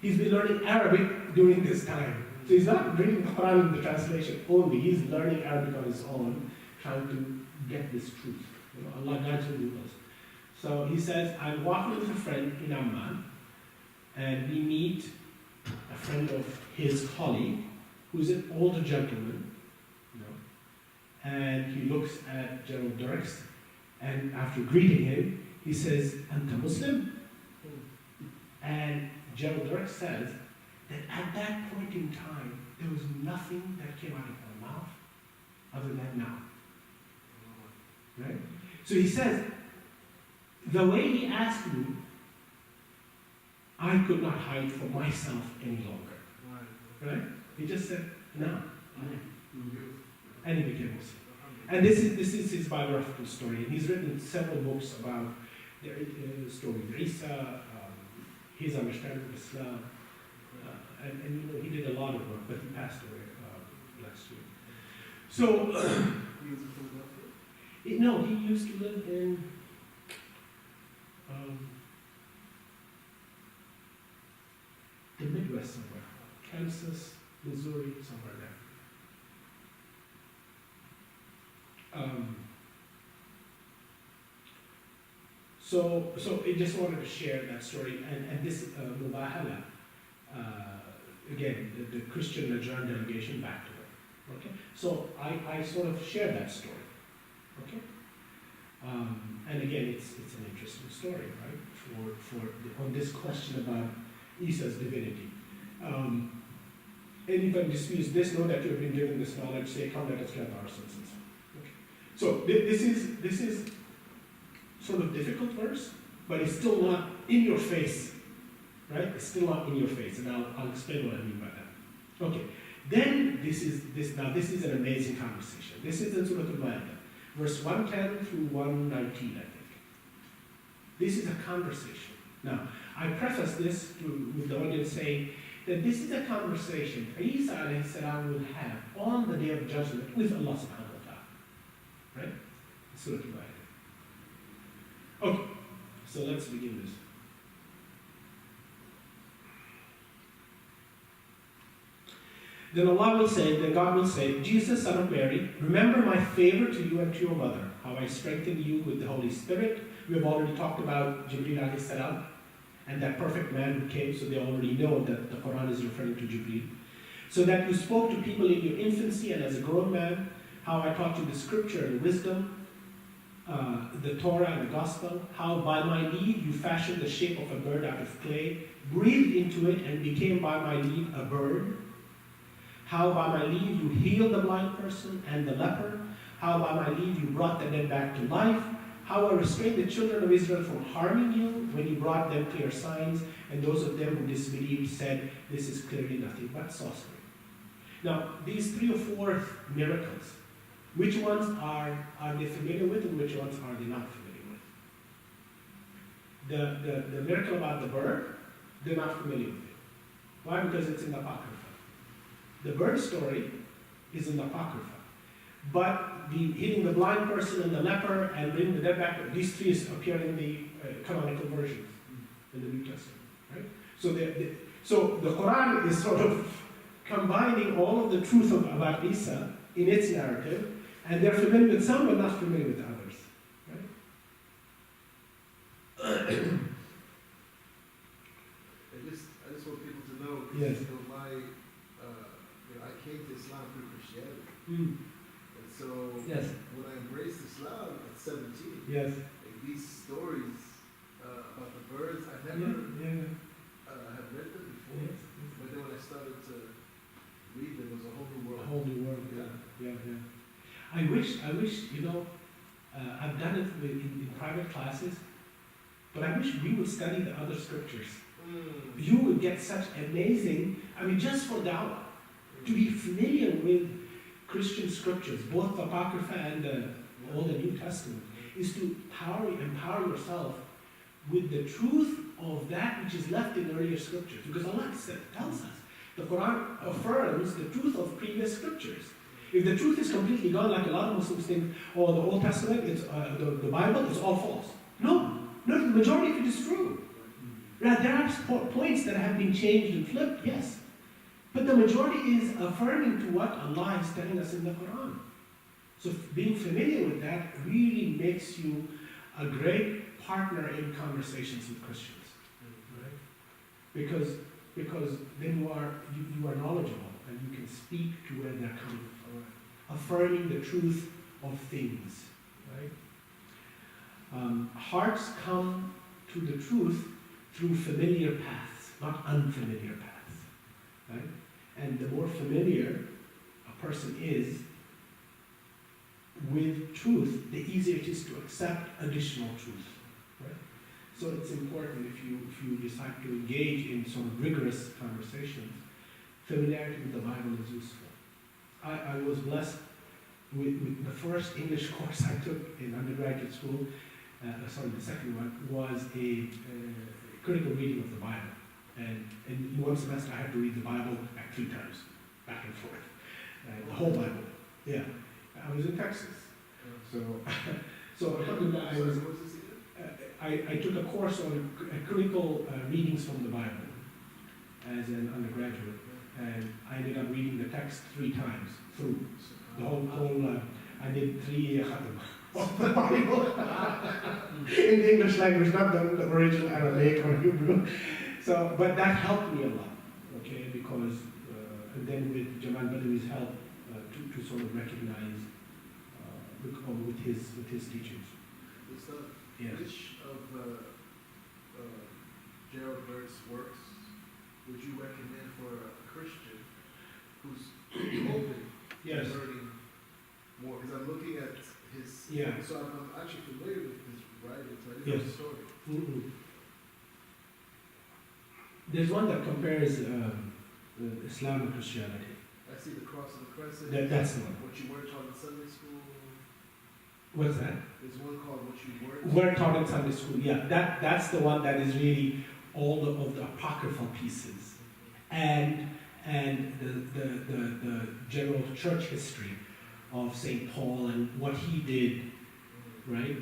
He's been learning Arabic during this time. So he's not reading the Quran in the translation only, he's learning Arabic on his own, trying to get this truth. You know, Allah guides him with us. So he says, I'm walking with a friend in Amman, and we meet a friend of his colleague, who's an older gentleman, you know, and he looks at Gerald Dirks, and after greeting him, he says, Anta Muslim? And Gerald Dirks says that at that point in time, there was nothing that came out of my mouth other than now. Right? So he says, the way he asked me, I could not hide from myself any longer. Right? He just said, no. And he became Muslim. And this is his biographical story. And he's written several books about the story of Isa, his understanding of Islam. And you know, he did a lot of work, but he passed away last year. So, no, he used to live in the Midwest somewhere, Kansas, Missouri, somewhere there. So I just wanted to share that story, and this Mubahala, again, the Christian Najran delegation back to her. Okay, so I sort of share that story. Okay, and again, it's an interesting story, right? On this question about Isa's divinity. Anybody disputes this, know that you have been given this knowledge, say, come let us get our sins. Okay. So this is sort of difficult verse, but it's still not in your face, right? It's still not in your face, and I'll explain what I mean by that. Okay. Then this is an amazing conversation. This is in Surah Al-Ma'idah, verse 110 through 119, I think. This is a conversation. Now, I preface this with the audience saying that this is a conversation Isa alayhi salam will have on the day of judgment with Allah subhanahu wa ta'ala. Right? Surah Al-Ma'idah. Okay, so let's begin this. Then Allah will say, then God will say, Jesus, son of Mary, remember my favor to you and to your mother, how I strengthened you with the Holy Spirit. We have already talked about Jibreel alayhi salam and that perfect man who came, so they already know that the Quran is referring to Jibreel. So that you spoke to people in your infancy and as a grown man, how I taught you the scripture and wisdom, the Torah and the gospel, how by my leave you fashioned the shape of a bird out of clay, breathed into it and became by my leave a bird, how by my leave you healed the blind person and the leper, how by my leave you brought the dead back to life, how I restrained the children of Israel from harming you when you brought them clear signs, and those of them who disbelieved said, this is clearly nothing but sorcery. Now, these 3 or 4 miracles, which ones are they familiar with and which ones are they not familiar with? The miracle about the bird, they're not familiar with it. Why? Because it's in the Apocrypha. The bird story is in the Apocrypha. But the healing the blind person and the leper and bringing the dead back, these 3 appear in the canonical versions in the New Testament. Right? So the Quran is sort of combining all of the truth about Isa in its narrative, and they're familiar with some but not familiar with others. Right? I just want people to know, Yes. you know, I came to Islam through Christianity. Mm. And so Yes. when I embraced Islam at 17, Yes. like these stories about the birds, I Yeah. never Yeah. had read them before. Yes. But then when I started to read them, it was a whole new A world. whole new world. Yeah. I wish, you know, I've done it in private classes, but I wish we would study the other scriptures. You would get such amazing, I mean, just for dawah, to be familiar with Christian scriptures, both the Apocrypha and the Old and New Testament, is to empower yourself with the truth of that which is left in earlier scriptures. Because Allah tells us, the Quran affirms the truth of previous scriptures. If the truth is completely gone, like a lot of Muslims think, oh, the Old Testament, the Bible is all false. No, the majority of it is true. Now, there are points that have been changed and flipped, yes. But the majority is affirming to what Allah is telling us in the Quran. So being familiar with that really makes you a great partner in conversations with Christians. Right? Because then you are knowledgeable and you can speak to where they're coming from. Affirming the truth of things. Right? Hearts come to the truth through familiar paths, not unfamiliar paths. Right? And the more familiar a person is with truth, the easier it is to accept additional truth. Right? So it's important if you decide to engage in sort of rigorous conversations, familiarity with the Bible is useful. I was blessed with the first English course I took in undergraduate school, the second one, was a critical reading of the Bible. And in one semester I had to read the Bible like 3 times, back and forth. The whole Bible. Yeah. I was in Texas. So I took a course on critical readings from the Bible as an undergraduate. And I ended up reading the text 3 times through. The whole I did 3 khatam of the Bible in the English language, not the original Aramaic or Hebrew. So, but that helped me a lot, okay, because, and then with Jamal Badawi's help, to sort of recognize with his teachings. Yes. Which of Gerald Burt's works would you recommend for a Christian who's open Yes. to learning more? Because I'm looking at his, Yeah. so I'm actually familiar with his writing, so I didn't Yes. know the story. Mm-mm. There's one that compares Islam and Christianity. I see the cross and the crescent. That's the one. What you weren't taught in Sunday school. What's that? There's one called What You Weren't. We're taught in Sunday school. Yeah, that's the one that is really all of the apocryphal pieces, and the general church history of St. Paul and what he did, right?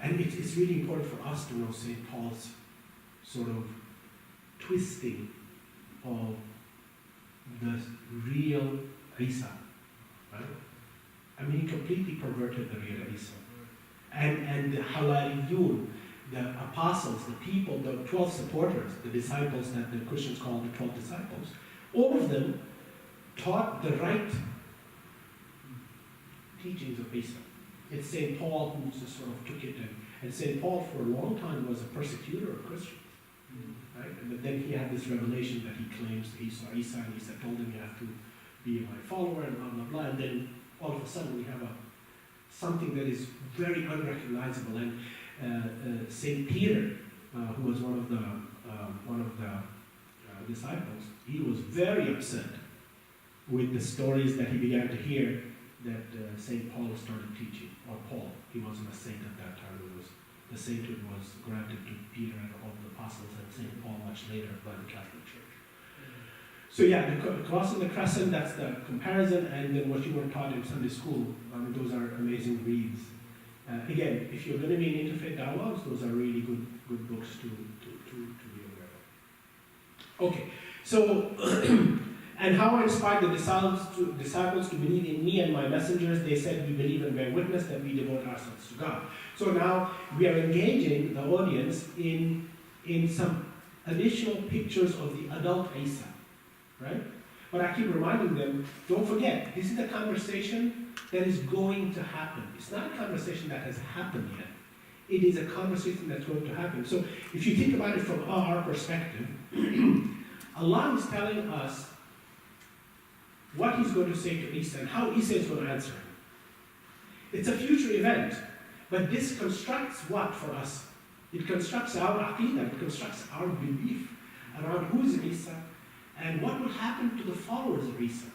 And it's really important for us to know St. Paul's sort of twisting of the real Isa, right? I mean, he completely perverted the real Isa. And the Hawariyun, the apostles, the people, the 12 supporters, the disciples that the Christians call the 12 disciples, all of them taught the right teachings of Isa. It's St. Paul who just sort of took it, and St. Paul for a long time was a persecutor of Christians. Right? But then he had this revelation that he claims he saw Isa, and Isa told him, you have to be my follower, and blah, blah, blah. And then all of a sudden we have something that is very unrecognizable. And St. Peter, who was one of the disciples, he was very upset with the stories that he began to hear that St. Paul started teaching, or Paul. He wasn't a saint at that time. It was the sainthood was granted to Peter and all the apostles, and St. Paul much later by the Catholic Church. So yeah, the cross and the crescent, that's the comparison, and then what you were taught in Sunday school, those are amazing reads. Again, if you're going to be in interfaith dialogues, those are really good books to be aware of. Okay, so, and how I inspired the disciples to believe in me and my messengers. They said, we believe and bear witness that we devote ourselves to God. So now we are engaging the audience in some additional pictures of the adult Isa, right? But I keep reminding them, don't forget, this is a conversation that is going to happen. It's not a conversation that has happened yet. It is a conversation that's going to happen. So if you think about it from our perspective, Allah is telling us what He's going to say to Isa and how Isa is going to answer him. It's a future event, but this constructs what for us? It constructs our aqidah, it constructs our belief around who is Isa and what will happen to the followers of Isa.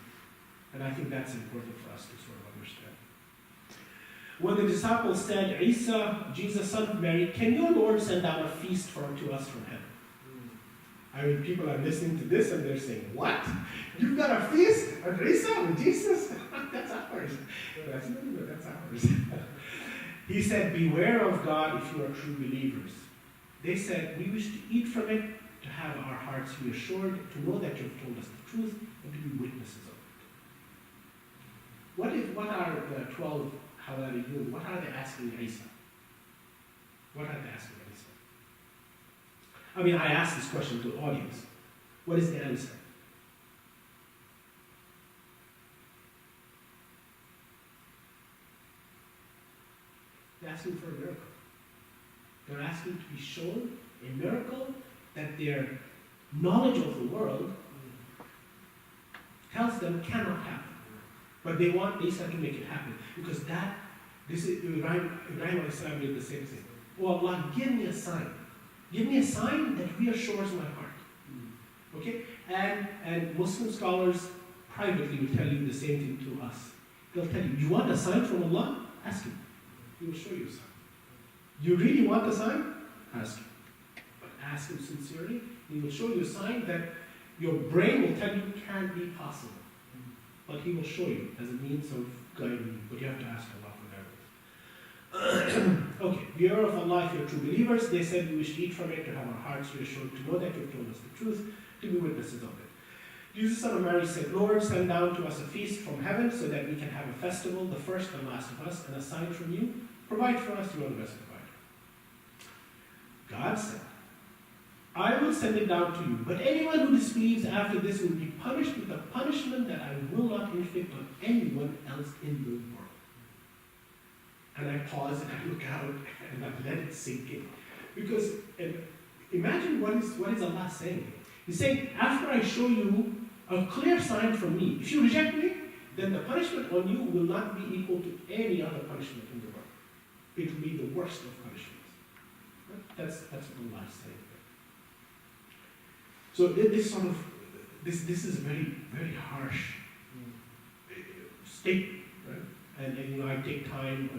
And I think that's important for us to sort of understand. When the disciples said, Isa, Jesus, son of Mary, can your Lord send down a feast to us from heaven? I mean, people are listening to this and they're saying, what? You've got a feast at Isa with Jesus? That's ours. That's, no, that's ours. He said, beware of God if you are true believers. They said, we wish to eat from it, to have our hearts reassured, to know that you've told us the truth, and to be witnesses of it. What are the 12 Hawariyun? What are they asking Isa? What are they asking Isa? I mean, I asked this question to the audience. What is the answer? They're asking for a miracle. They're asking to be shown a miracle that their knowledge of the world tells them cannot happen. But they want Isa to make it happen. Because this is, Ibrahim al-Islam did the same thing. Oh Allah, give me a sign. Give me a sign that reassures my heart. Okay? And Muslim scholars privately will tell you the same thing to us. They'll tell you want a sign from Allah? Ask Him. He will show you a sign. You really want the sign? Ask Him. But ask Him sincerely. He will show you a sign that your brain will tell you can't be possible. But He will show you as a means of guiding you. But you have to ask Allah for guidance. Okay, beware of Allah if you're true believers. They said we wish to eat from it, to have our hearts reassured, to know that you've told us the truth, to be witnesses of it. Jesus, son of Mary, said, Lord, send down to us a feast from heaven so that we can have a festival, the first and last of us, and a sign from you. Provide for us your own best provider. God said, I will send it down to you, but anyone who disbelieves after this will be punished with a punishment that I will not inflict on anyone else in the world. And I pause and I look out and I let it sink in. Because imagine what is Allah saying? He's saying, after I show you a clear sign from me, if you reject me, then the punishment on you will not be equal to any other punishment in the world. It will be the worst of punishments. That's what Allah is saying. So this is a very, very harsh statement, right? And I take time,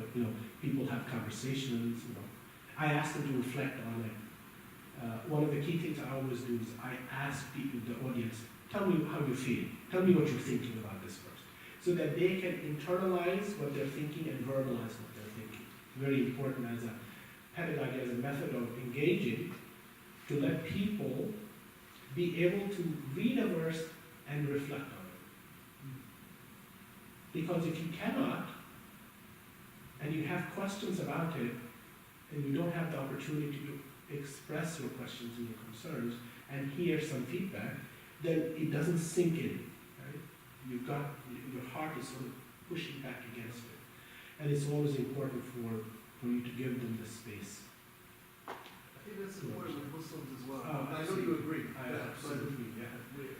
people have conversations, I ask them to reflect on it. One of the key things I always do is I ask people, the audience, tell me how you feel. Tell me what you're thinking about this first. So that they can internalize what they're thinking and verbalize what they're thinking. Very important as a pedagogy, as a method of engaging, to let people be able to read a verse and reflect on it. Because if you cannot, and you have questions about it, and you don't have the opportunity to express your questions and your concerns and hear some feedback, then it doesn't sink in, right? Your heart is sort of pushing back against it. And it's always important for you to give them the space. I think that's important with Muslims as well. Oh, I know you agree. Absolutely, yeah.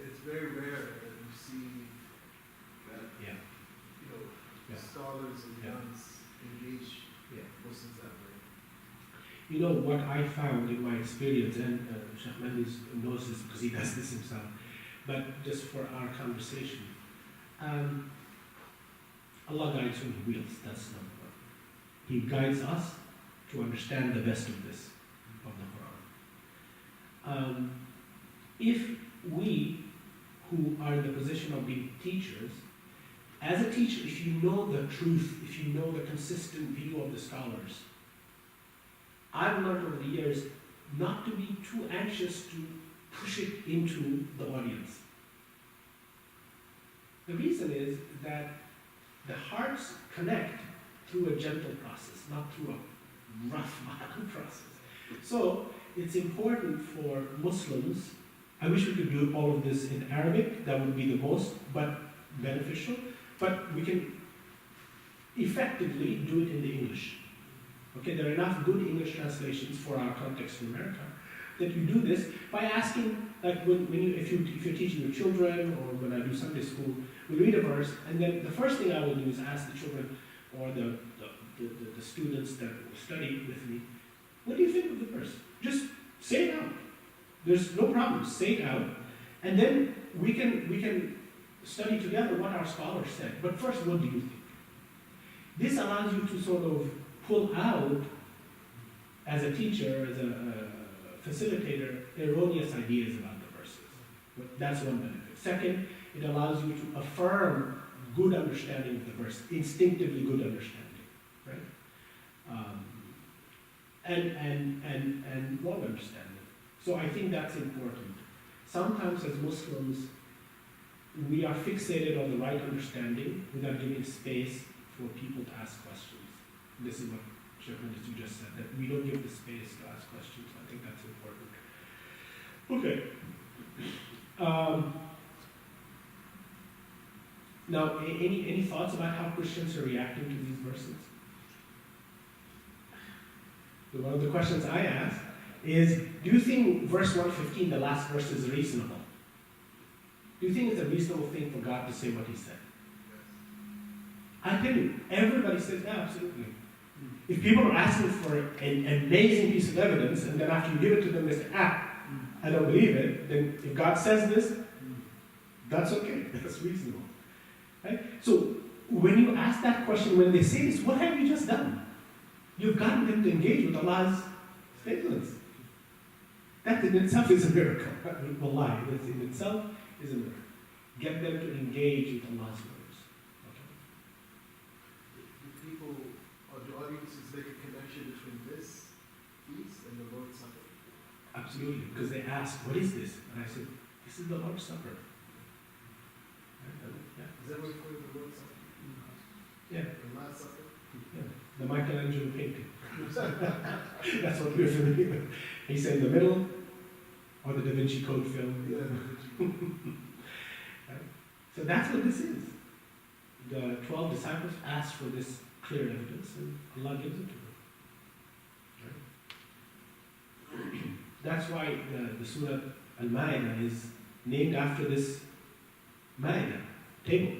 It's very rare that you see that, Yeah. Yeah. scholars and Yeah. nuns engage Yeah. Muslims that way. You know, what I found in my experience, and Sheikh Mahdi knows this because he does this himself, but just for our conversation, Allah guides whom He wills, that's number one. He guides us to understand the best of this, of the Quran. If we, who are in the position of being teachers, as a teacher, if you know the truth, if you know the consistent view of the scholars, I've learned over the years not to be too anxious to push it into the audience. The reason is that the hearts connect through a gentle process, not through a rough, violent process. So it's important for Muslims, I wish we could do all of this in Arabic, that would be the most beneficial, but we can effectively do it in the English. Okay, there are enough good English translations for our context in America that you do this by asking, like if you're teaching your children, or when I do Sunday school, we read a verse, and then the first thing I will do is ask the children or the students that study with me, what do you think of the verse? Just say it out. There's no problem. Say it out, and then we can study together what our scholars said. But first, what do you think? This allows you to sort of pull out, as a teacher, as a facilitator, erroneous ideas about the verses. That's one benefit. Second, it allows you to affirm good understanding of the verse, instinctively good understanding, right? And wrong understanding. So I think that's important. Sometimes as Muslims, we are fixated on the right understanding without giving space for people to ask questions. This is what Sheikh Mahdi just said, that we don't give the space to ask questions. I think that's important. Okay. Now, any thoughts about how Christians are reacting to these verses? So one of the questions I ask is, do you think verse 115, the last verse, is reasonable? Do you think it's a reasonable thing for God to say what He said? I tell you, everybody says, yeah, absolutely. If people are asking for an amazing piece of evidence, and then after you give it to them, they say, I don't believe it, then if God says this, that's okay, that's reasonable. Right? So when you ask that question, when they say this, what have you just done? You've gotten them to engage with Allah's statements. That in itself is a miracle. Wallahi, that in itself is a miracle. Get them to engage with Allah's words. Okay. Do people, or do audiences make a connection between this feast and the Lord's Supper? Absolutely, because they ask, what is this? And I said, this is the Lord's Supper. Yeah. Is that what you call it, the Lord's Supper? Yeah. The Last Supper? Yeah. The Michelangelo painting. That's what we're familiar with. He said in the middle, or the Da Vinci Code film. Yeah. Right? So that's what this is. The 12 disciples asked for this clear evidence, and Allah gives it to them. Right? That's why the Surah Al-Ma'idah is named after this Ma'idah, table.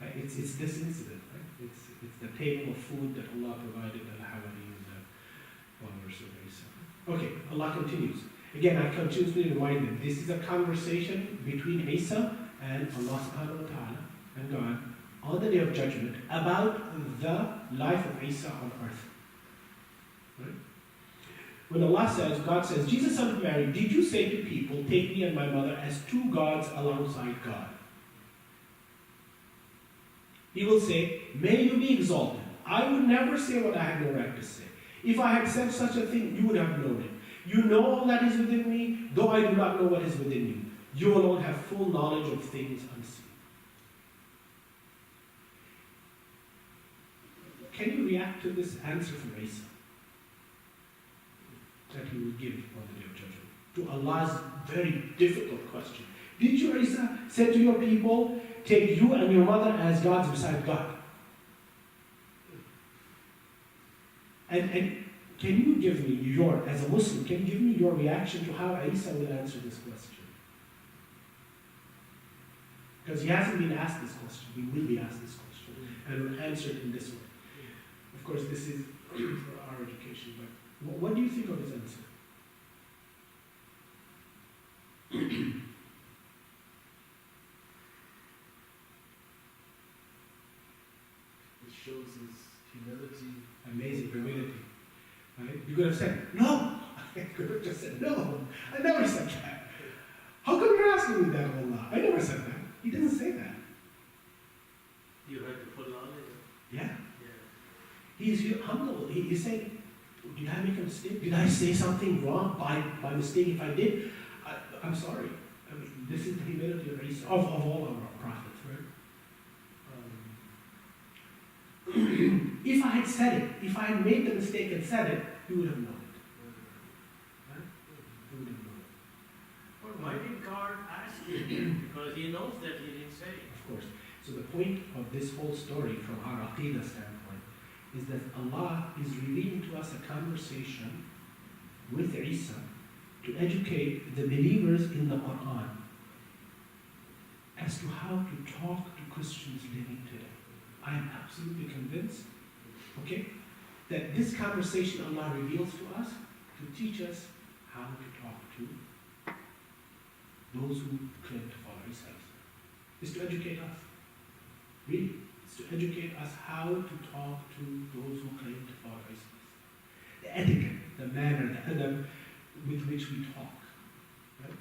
Right? It's this incident. Right? It's the table of food that Allah provided Al-Hawari and the followers of Isa. Okay, Allah continues. Again, I continuously remind them, this is a conversation between Isa and Allah subhanahu wa ta'ala and God on the Day of Judgment about the life of Isa on earth. Right? When Allah says, God says, Jesus son of Mary, did you say to people, take me and my mother as two gods alongside God? He will say, may you be exalted. I would never say what I had no right to say. If I had said such a thing, you would have known it. You know all that is within me, though I do not know what is within you. You alone have full knowledge of things unseen. Can you react to this answer from Isa that he will give on the day of judgment? To Allah's very difficult question. Did you, Isa, say to your people, take you and your mother as gods beside God? And can you give me your, as a Muslim, can you give me your reaction to how Isa will answer this question? Because he hasn't been asked this question. He will be asked this question. And will answer it in this way. Of course, this is for our education, but what do you think of his answer? It shows his humility. Amazing humility. Right? You could have said, no! I could have just said, no! I never said that. How come you're asking me that, Allah? I never said that. He didn't say that. You had the full knowledge. Yeah. Yeah. He's humble. He's saying, did I make a mistake? Did I say something wrong by mistake? If I did, I'm sorry. I mean, this is the humility of Isa, of all our prophets, right? If I had said it, if I had made the mistake and said it, you would have known it. Right? You would have known it. But why did God ask him? Because he knows that he didn't say it. Of course. So the point of this whole story from our Aqidah standpoint is that Allah is revealing to us a conversation with Isa to educate the believers in the Quran as to how to talk to Christians living today. I am absolutely convinced, okay, that this conversation Allah reveals to us to teach us how to talk to those who claim to follow Isa. It's to educate us. Really, it's to educate us how to talk to those who claim to follow Isa. The etiquette, the manner, the adab with which we talk. Right?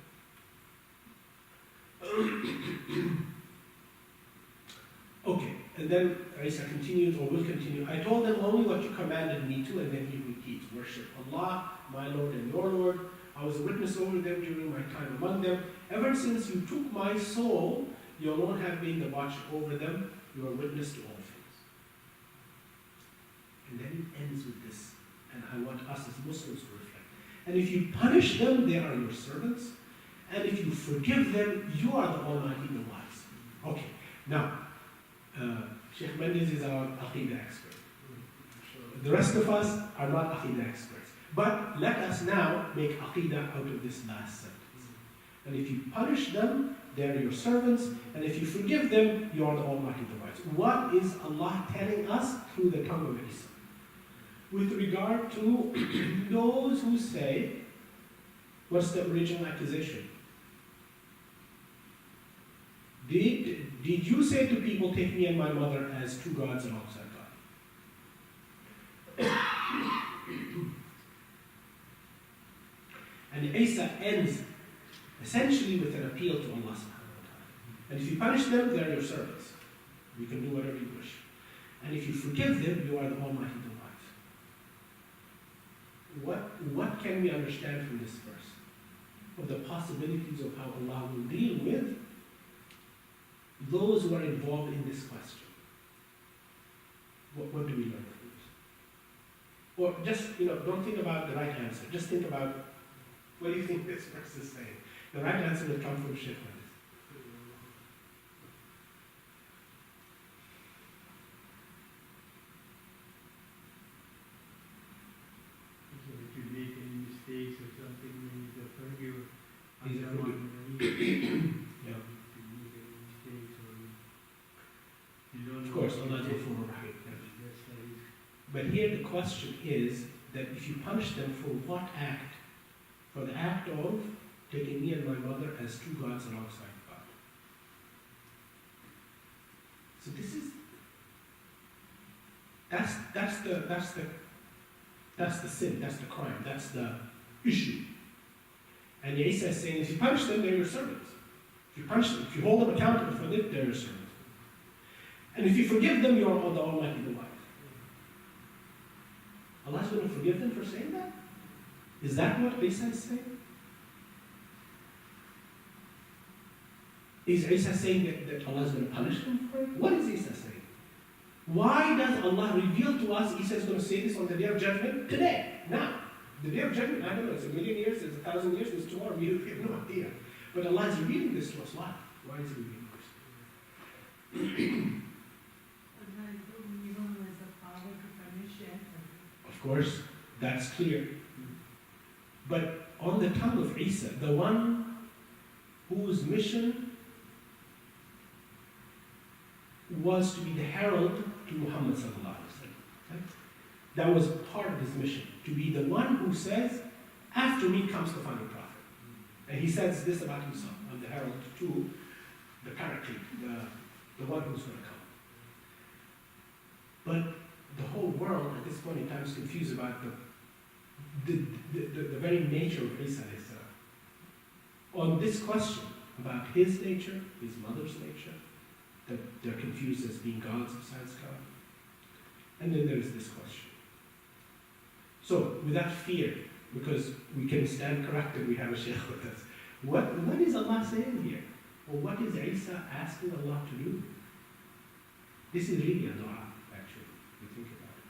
Okay, and then Isa continues, or will continue. I told them only what you commanded me to, and then he repeats, worship Allah, my Lord and your Lord. I was a witness over them during my time among them. Ever since you took my soul, you alone have been the watch over them. You are witness to all things. And then it ends with this, and I want us as Muslims to reflect. And if you punish them, they are your servants. And if you forgive them, you are the Almighty, the wise. Okay, now, Sheikh Mendes is our Aqidah expert. The rest of us are not Aqidah experts. But let us now make Aqidah out of this last sentence. And if you punish them, they are your servants. And if you forgive them, you are the Almighty, the wise. What is Allah telling us through the tongue of Isa? With regard to those who say, what's the original accusation? Did you say to people, take me and my mother as two gods alongside God? And Isa ends essentially with an appeal to Allah subhanahu wa ta'ala. And if you punish them, they are your servants. You can do whatever you wish. And if you forgive them, you are the Almighty, the wise. What can we understand from this verse? Of the possibilities of how Allah will deal with those who are involved in this question. What do we learn from this? Or just, don't think about the right answer. Just think about, what do you think this verse is saying? The right answer will come from Sheikh Mendes. So if you make any mistakes or something, then you forgive. He's a forgiver. Yeah. If you make any mistakes or you don't Of course, know Allah what is you did, Ghafur Rahim. that's how it is. But here the question is that if you punish them for what act? For the act of taking me and my mother as two gods alongside God. So this is that's the sin, that's the crime, that's the issue. And Isa is saying, if you punish them, they're your servants. If you punish them, if you hold them accountable for it, they're your servants. And if you forgive them, you are the Almighty, the wise. Allah's going to forgive them for saying that? Is that what Isa is saying? Is Isa saying that Allah is going to punish them for it? What is Isa saying? Why does Allah reveal to us Isa is going to say this on the Day of Judgment? Today, now. The Day of Judgment, I don't know, it's 1,000,000 years, it's 1,000 years, it's tomorrow, we have no idea. But Allah is revealing this to us. Why? Why is He revealing this? Allah is the only one who has the power to punish and forgive. Of course, that's clear. But on the tongue of Isa, the one whose mission was to be the herald to Muhammad sallallahu alaihi wasallam. Right? That was part of his mission, to be the one who says, after me comes the final prophet. And he says this about himself, I'm the herald to the paraclete, the one who's going to come. But the whole world at this point in time is confused about the very nature of Isa alayhi salam. On this question about his nature, his mother's nature, that they're confused as being gods besides God. And then there's this question. So, without fear, because we can stand corrected, we have a sheikh with us. What is Allah saying here? Or what is Isa asking Allah to do? This is really a dua, actually, if you think about it.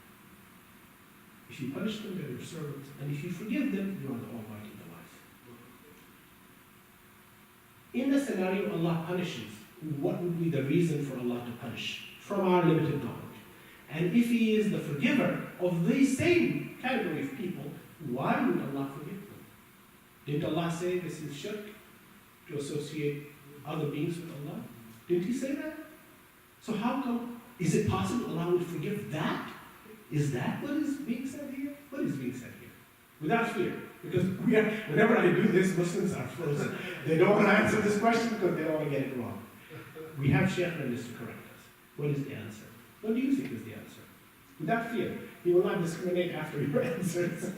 If you punish them, they're your servants. And if you forgive them, you are the Almighty, the Wise. In the scenario Allah punishes, what would be the reason for Allah to punish? From our limited knowledge. And if He is the forgiver of these same category of people, why would Allah forgive them? Didn't Allah say this is shirk, to associate other beings with Allah? Didn't He say that? So how come, is it possible Allah would forgive that? Is that what is being said here? What is being said here? Without fear. Because whenever I do this, Muslims are frozen. They don't want to answer this question because they don't want to get it wrong. We have Shaykh Randis to correct us. What is the answer? What do you think is the answer? Without fear. He will not discriminate after your answers.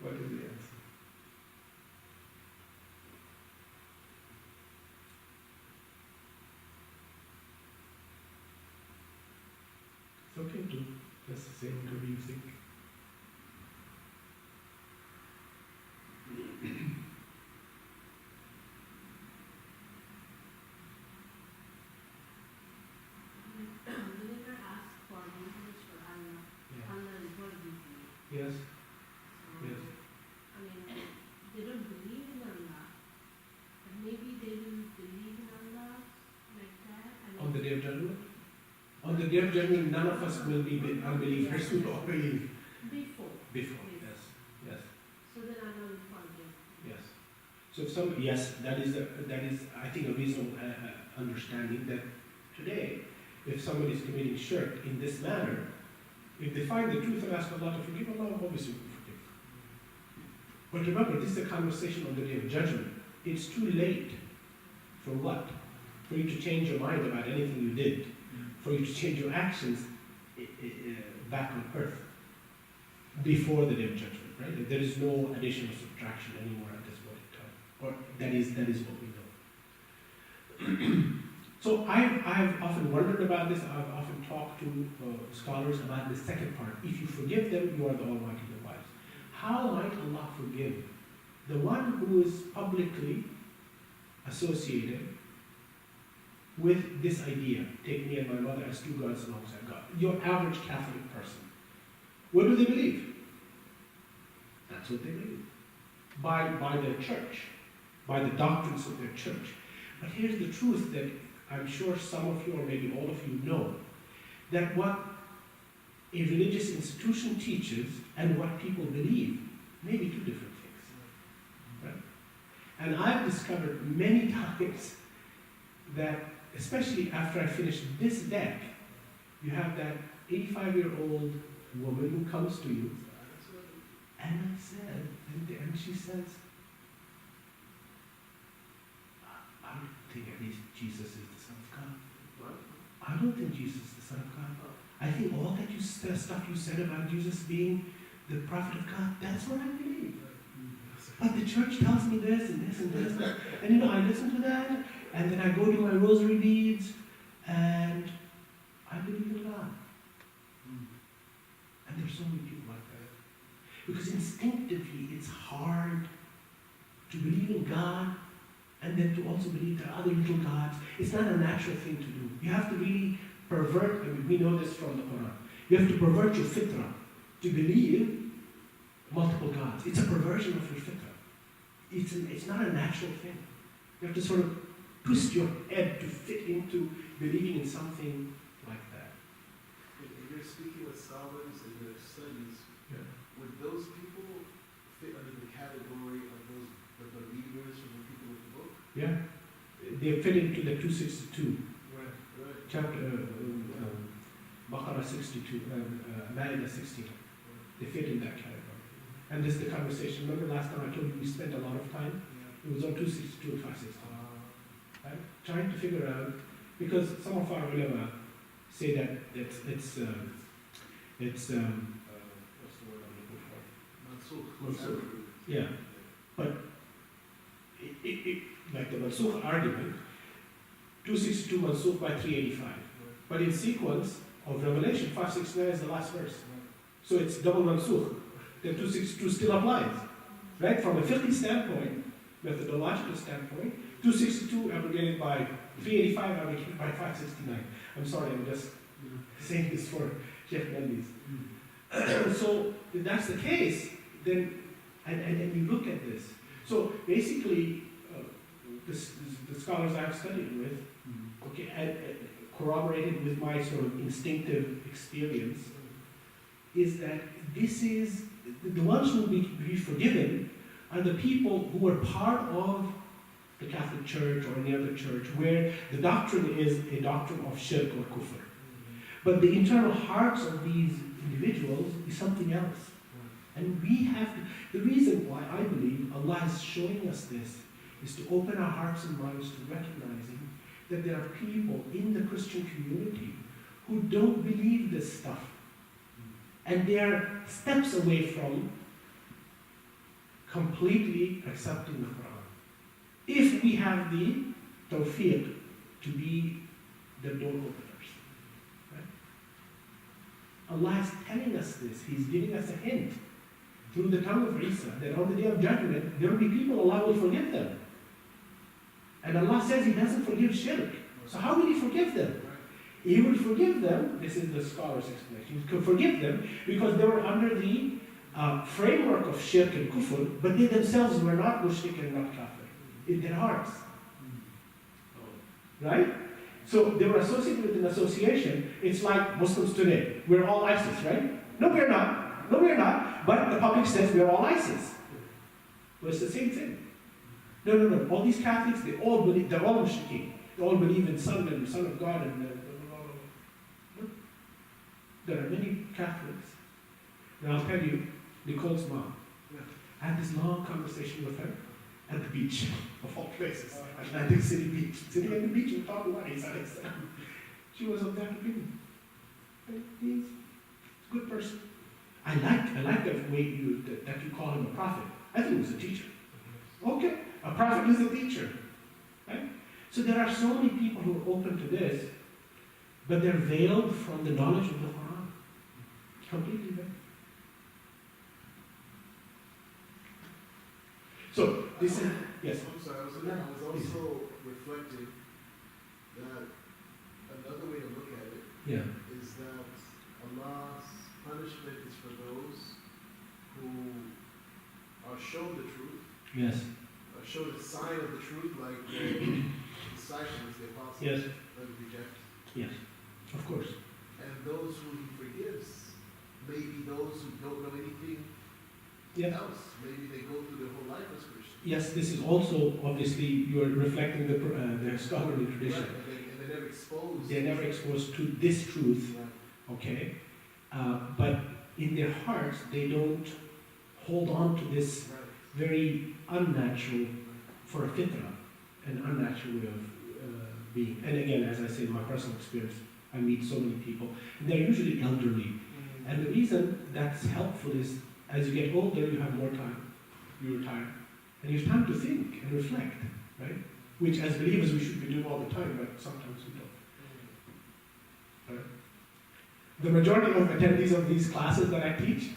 What is the answer? It's okay to just say whatever you think. Whenever I ask for forgiveness for Allah, Yeah. Allah is forgiving me. Yes. So, Yes. I mean, they don't believe in Allah, but maybe they will believe in Allah like that. On the Day of Judgment? On the Day of Judgment, none of us will be unbelievers. We will all believe. Before. Before, yes. Yes. So then Allah will forgive. Yes. So if some, yes, that is I think a reasonable understanding that today, if somebody is committing shirk in this manner, if they find the truth and ask Allah to forgive, Allah obviously will forgive. But remember, this is a conversation on the Day of Judgment. It's too late for what? For you to change your mind about anything you did. For you to change your actions back on earth before the Day of Judgment, right? There is no addition or subtraction anymore at this point in time. Or that is what we know. So I've often wondered about this. I've often talked to scholars about the second part. If you forgive them, you are the Almighty, the Wise. How might Allah forgive the one who is publicly associated with this idea, take me and my mother as two gods alongside God? Your average Catholic person. What do they believe? That's what they believe. By their church, by the doctrines of their church. But here's the truth that I'm sure some of you, or maybe all of you, know, that what a religious institution teaches and what people believe may be two different things. Right? And I've discovered many times that, especially after I finished this deck, you have that 85-year-old woman who comes to you, and I said, and she says, I don't think at least Jesus is the Son of God. What? I don't think Jesus is the Son of God. I think all that stuff you said about Jesus being the prophet of God, that's what I believe. But the church tells me this and this and this. And I listen to that, and then I go do my rosary beads, and I believe in God. And there's so many people like that. Because instinctively it's hard to believe in God and then to also believe there are other little gods. It's not a natural thing to do. You have to really pervert, I mean, we know this from the Quran. You have to pervert your fitrah to believe multiple gods. It's a perversion of your fitrah. It's not a natural thing. You have to sort of twist your head to fit into believing in something like that. If you're speaking with scholars and their studies, Yeah. would those people fit under the category of the believers from the people with the book? Yeah? They fit into the 262, Right. chapter, Baqarah 62, Ma'idah 16. They fit in that category. And this is the conversation. Remember last time I told you we spent a lot of time? Yeah. It was on 262 and 560. Right? Trying to figure out, because some of our ulama say that it's what's the word I'm looking for? Mansukh. Yeah, but like the Mansukh argument, 262 Mansukh by 385. But in sequence of Revelation, 569 is the last verse. So it's double Mansukh. The 262 still applies. Right? From a fiqh standpoint, methodological standpoint, 262 abrogated by 385 abrogated by 569. I'm sorry, I'm just saying this for Sheikh Mendes. So if that's the case, then, and you look at this. So basically, the scholars I've studied with, okay, and corroborated with my sort of instinctive experience, is that this is, the ones who will be forgiven are the people who are part of the Catholic Church or any other church where the doctrine is a doctrine of shirk or kufr. But the internal hearts of these individuals is something else. And we have to, the reason why I believe Allah is showing us this is to open our hearts and minds to recognizing that there are people in the Christian community who don't believe this stuff. And they are steps away from completely accepting the Quran. If we have the tawfiq to be the door openers. Right? Allah is telling us this. He's giving us a hint through the tongue of Isa that on the day of judgment, there will be people Allah will forgive them. And Allah says He doesn't forgive shirk. So how will He forgive them? He will forgive them, this is the scholar's explanation, He could forgive them because they were under the framework of shirk and kufr, but they themselves were not mushrik and not kafir in their hearts. Right? So they were associated with an association. It's like Muslims today. We're all ISIS, right? No, we're not. No, we're not. But the public says we're all ISIS. Well, it's the same thing. No. All these Catholics, they all believe, they're all mushrikeen. They all believe in Son and Son of God and there are many Catholics. And I'll tell you, Nicole's mom. I had this long conversation with her at the beach, of all places, Atlantic City Beach. Sitting at the beach and talking about Isa. She was of that opinion. He's a good person. I like that way that you call him a prophet. I think he was a teacher. Okay, a prophet is a teacher. Right? So there are so many people who are open to this, but they're veiled from the knowledge of the Quran. Completely veiled. So this is, yes. I'm sorry, I was also reflecting that another way to look at it Yeah. is that Allah's punishment is for those who are shown the truth, Yes. are shown a sign of the truth, like the disciples, the apostles, Yes. that reject. Yes. Of course. And those who He forgives may be those who don't know anything Yeah. else. Maybe they go through their whole life as Christians. Yes, this is also obviously you're reflecting the scholarly tradition. Right, and they're never exposed. They're never exposed to this truth, Right. okay? But in their hearts, they don't hold on to this Right. very unnatural, for a fitrah, an unnatural way of being. And again, as I say, in my personal experience, I meet so many people, and they're usually elderly. And the reason that's helpful is as you get older, you have more time. You retire. And you have time to think and reflect, right? Which as believers we should be doing all the time, but sometimes we don't. Right? The majority of attendees of these classes that I teach,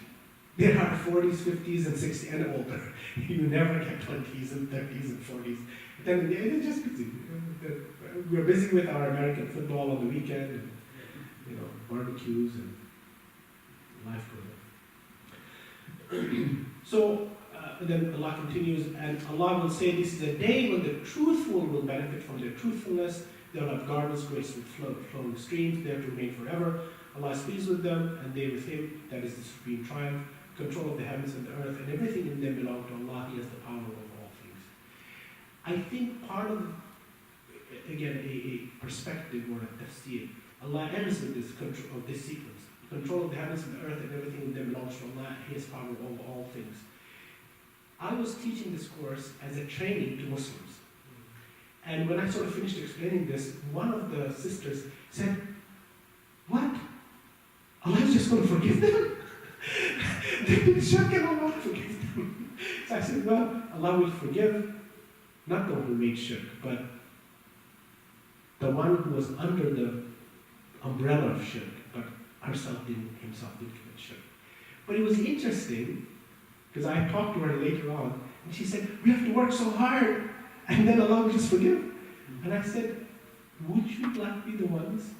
There are 40s, 50s, and 60s, and older. You never get 20s and 30s and 40s. Then they're just busy. We're busy with our American football on the weekend, and, barbecues, and life goes on. So then Allah continues, and Allah will say, this is a day when the truthful will benefit from their truthfulness. They'll have gardens graced with flowing streams. They have to remain forever. Allah is pleased with them, and they with Him. That is the supreme triumph. Control of the heavens and the earth, and everything in them belong to Allah. He has the power over all things. I think part of, again, a perspective or a tafsir, Allah ends with this control of this sequence. Control of the heavens and the earth, and everything in them belongs to Allah. He has power over all things. I was teaching this course as a training to Muslims. And when I sort of finished explaining this, one of the sisters said, "What? Allah is just going to forgive them? They've been shirk and Allah will forgive them." So I said, well, Allah will forgive not the one who made shirk, but the one who was under the umbrella of shirk, but himself didn't commit shirk. But it was interesting, because I talked to her later on, and she said, we have to work so hard, and then Allah will just forgive. And I said, would you not be the ones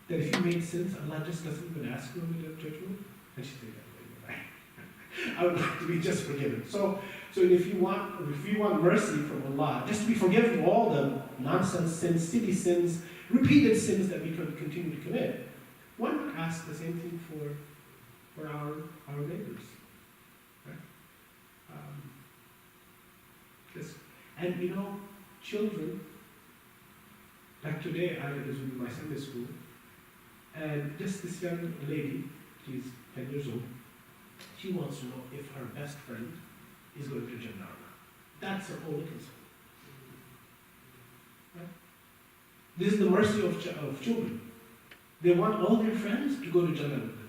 that if you made sins, Allah just doesn't even ask you in the judgment? And she said, yeah, you're right. I would like to be just forgiven. So if you want mercy from Allah, just to be forgiven of all the nonsense sins, silly sins, repeated sins that we could continue to commit, one could ask the same thing for our neighbors. Right? And children, like today I was in my Sunday school, and just this young lady, she's 10 years old, she wants to know if her best friend is going to Jannah or not. That's her only concern. Right? This is the mercy of children. They want all their friends to go to Jannah with them.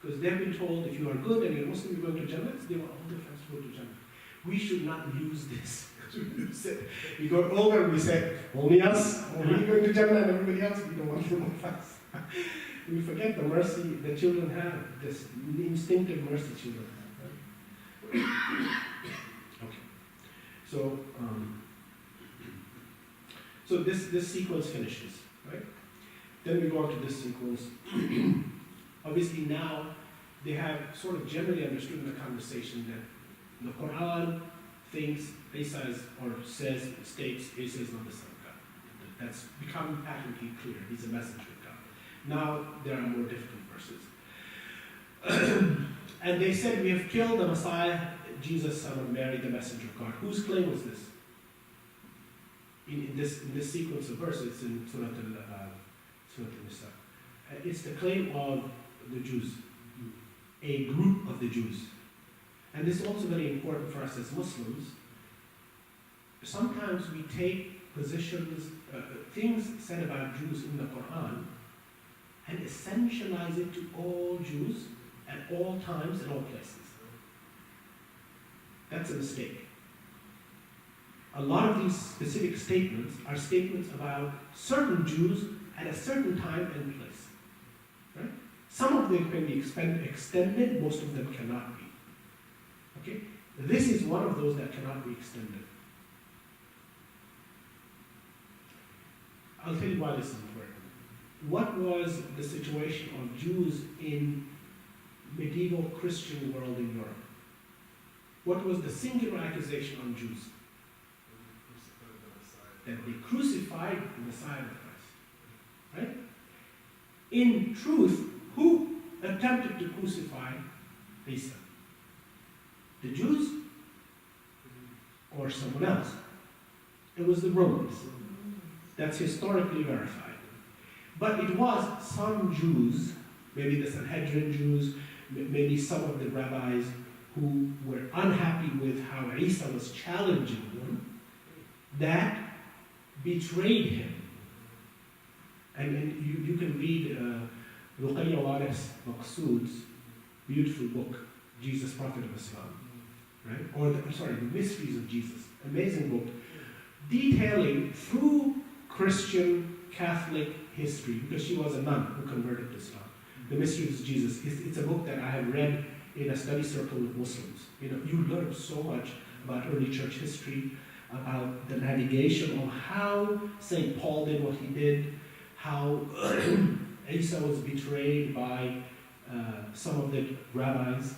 Because they've been told if you are good and you're Muslim, you're going to Jannah, so they want all their friends to go to Jannah. We should not use this. We go older, we say, only us, only going to Jannah, and everybody else, we don't want them with us. We forget the mercy that children have, this instinctive mercy children have. Right? Okay. So this sequence finishes, right? Then we go on to this sequence. Obviously now they have sort of generally understood in the conversation that the Quran thinks Isa is, or states Isa is not the son of God. That's become patently clear. He's a messenger of God. Now there are more difficult verses. And they said, we have killed the Messiah, Jesus, son of Mary, the messenger of God. Whose claim was this? In this sequence of verses, it's in Surah Al-Nisa. It's the claim of the Jews, a group of the Jews. And this is also very important for us as Muslims. Sometimes we take positions, things said about Jews in the Quran, and essentialize it to all Jews at all times and all places. That's a mistake. A lot of these specific statements are statements about certain Jews at a certain time and place. Right? Some of them can be extended, most of them cannot be. Okay? This is one of those that cannot be extended. I'll tell you why this is important. What was the situation of Jews in medieval Christian world in Europe? What was the singular accusation on Jews? That they crucified the Messiah of Christ. Right? In truth, who attempted to crucify Isa? The Jews or someone else? It was the Romans. That's historically verified. But it was some Jews, maybe the Sanhedrin Jews, maybe some of the rabbis who were unhappy with how Isa was challenging them, that betrayed him. And you can read Ruqayya Warif's Maqsood's beautiful book, Jesus, Prophet of Islam, right? Or the Mysteries of Jesus, amazing book, detailing through Christian Catholic history, because she was a nun who converted to Islam. The Mysteries of Jesus, it's a book that I have read in a study circle with Muslims. You know, you learn so much about early church history, about the navigation of how St. Paul did what he did, how Isa was betrayed by some of the rabbis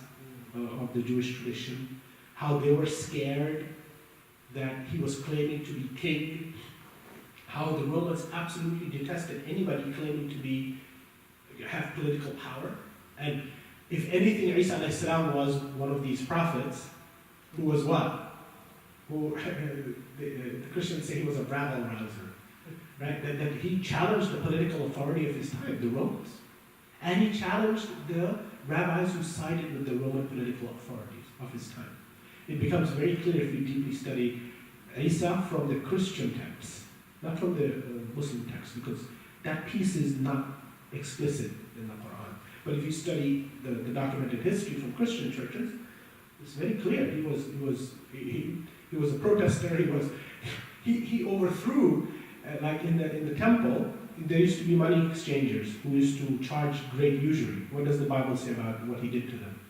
of the Jewish tradition, how they were scared that he was claiming to be king, how the Romans absolutely detested anybody claiming to have political power. And if anything, Isa alayhi salam was one of these prophets who was what? Who the Christians say he was a rabble rouser, right? That he challenged the political authority of his time, the Romans. And he challenged the rabbis who sided with the Roman political authorities of his time. It becomes very clear if you deeply study Isa from the Christian texts, not from the Muslim text, because that piece is not explicit in the Quran. But if you study the documented history from Christian churches, it's very clear. He was a protester. He overthrew, like in the temple, there used to be money exchangers who used to charge great usury. What does the Bible say about what he did to them?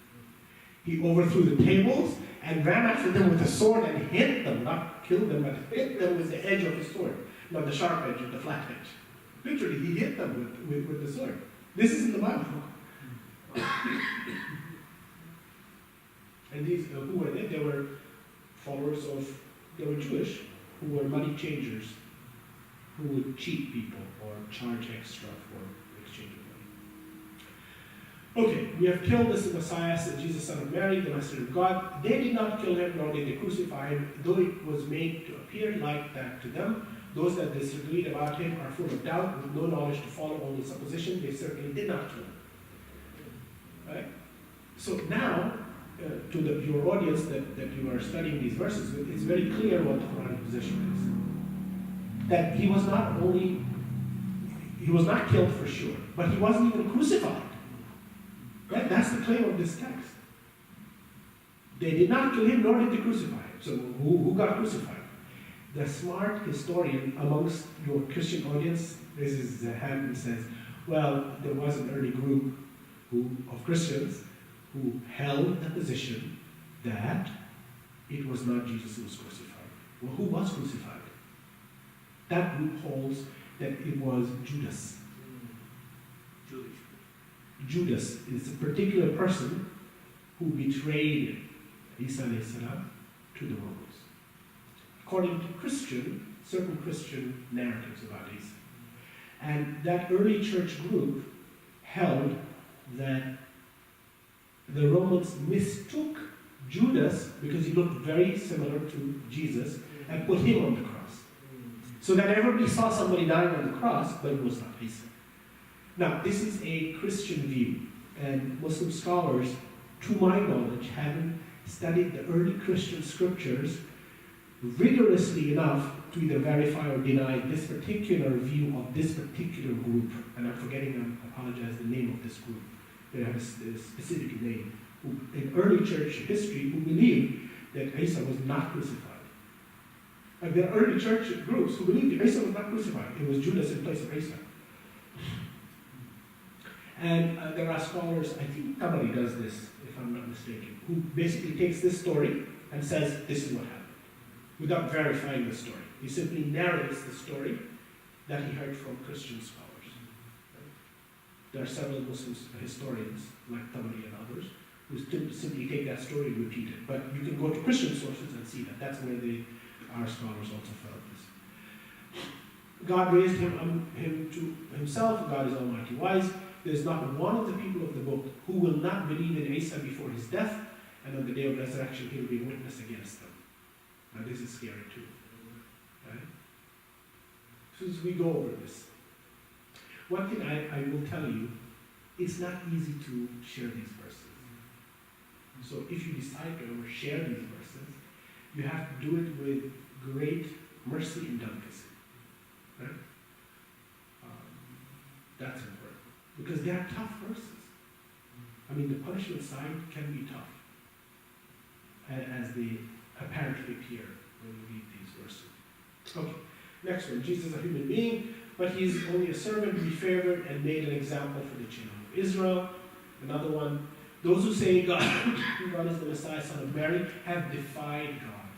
He overthrew the tables and ran after them with a sword and hit them, not killed them, but hit them with the edge of his sword, not the sharp edge or the flat edge. Literally, he hit them with the sword. This is in the Bible. And these, who were they? They were followers they were Jewish, who were money changers, who would cheat people or charge extra for exchange of money. Okay, we have killed this Messiah, Jesus, son of Mary, the Messenger of God. They did not kill him, nor did they crucify him, though it was made to appear like that to them. Those that disagreed about him are full of doubt, with no knowledge to follow, only supposition. They certainly did not kill him. Right? So now, to your audience that you are studying these verses, it's very clear what the Quranic position is. That he was not killed for sure, but he wasn't even crucified. Right? That's the claim of this text. They did not kill him, nor did they crucify him. So who got crucified? The smart historian amongst your Christian audience raises his hand and says, well, there was an early group of Christians who held the position that it was not Jesus who was crucified. Well, who was crucified? That group holds that it was Judas. Jewish. Judas is a particular person who betrayed Isa alayhi salam to the Romans. According to certain Christian narratives about Isa. And that early church group held that the Romans mistook Judas, because he looked very similar to Jesus, and put him on the cross. So that everybody saw somebody dying on the cross, but it was not Isa. Now, this is a Christian view, and Muslim scholars, to my knowledge, haven't studied the early Christian scriptures rigorously enough to either verify or deny this particular view of this particular group. And I'm forgetting, I apologize, the name of this group. They have a specific name. In early church history, who believed that Isa was not crucified. And there are early church groups who believed that Isa was not crucified. It was Judas in place of Isa. And there are scholars, I think Tabari does this, if I'm not mistaken, who basically takes this story and says, this is what happened, without verifying the story. He simply narrates the story that he heard from Christian scholars. There are several Muslim historians, like Tabari and others, who simply take that story and repeat it. But you can go to Christian sources and see that. That's where our scholars also felt this. God raised him to himself. God is almighty wise. There's not one of the people of the book who will not believe in Isa before his death, and on the day of resurrection he will be witness against them. Now this is scary too. Right? So as we go over this, one thing I will tell you, it's not easy to share these verses. So if you decide to share these verses, you have to do it with great mercy and delicacy. Right? That's important. Because they are tough verses. I mean, the punishment side can be tough, as they apparently appear when you read these verses. Okay, next one. Jesus is a human being, but he is only a servant to be favored and made an example for the children of Israel. Another one, Those who say God, God is the Messiah, son of Mary, have defied God.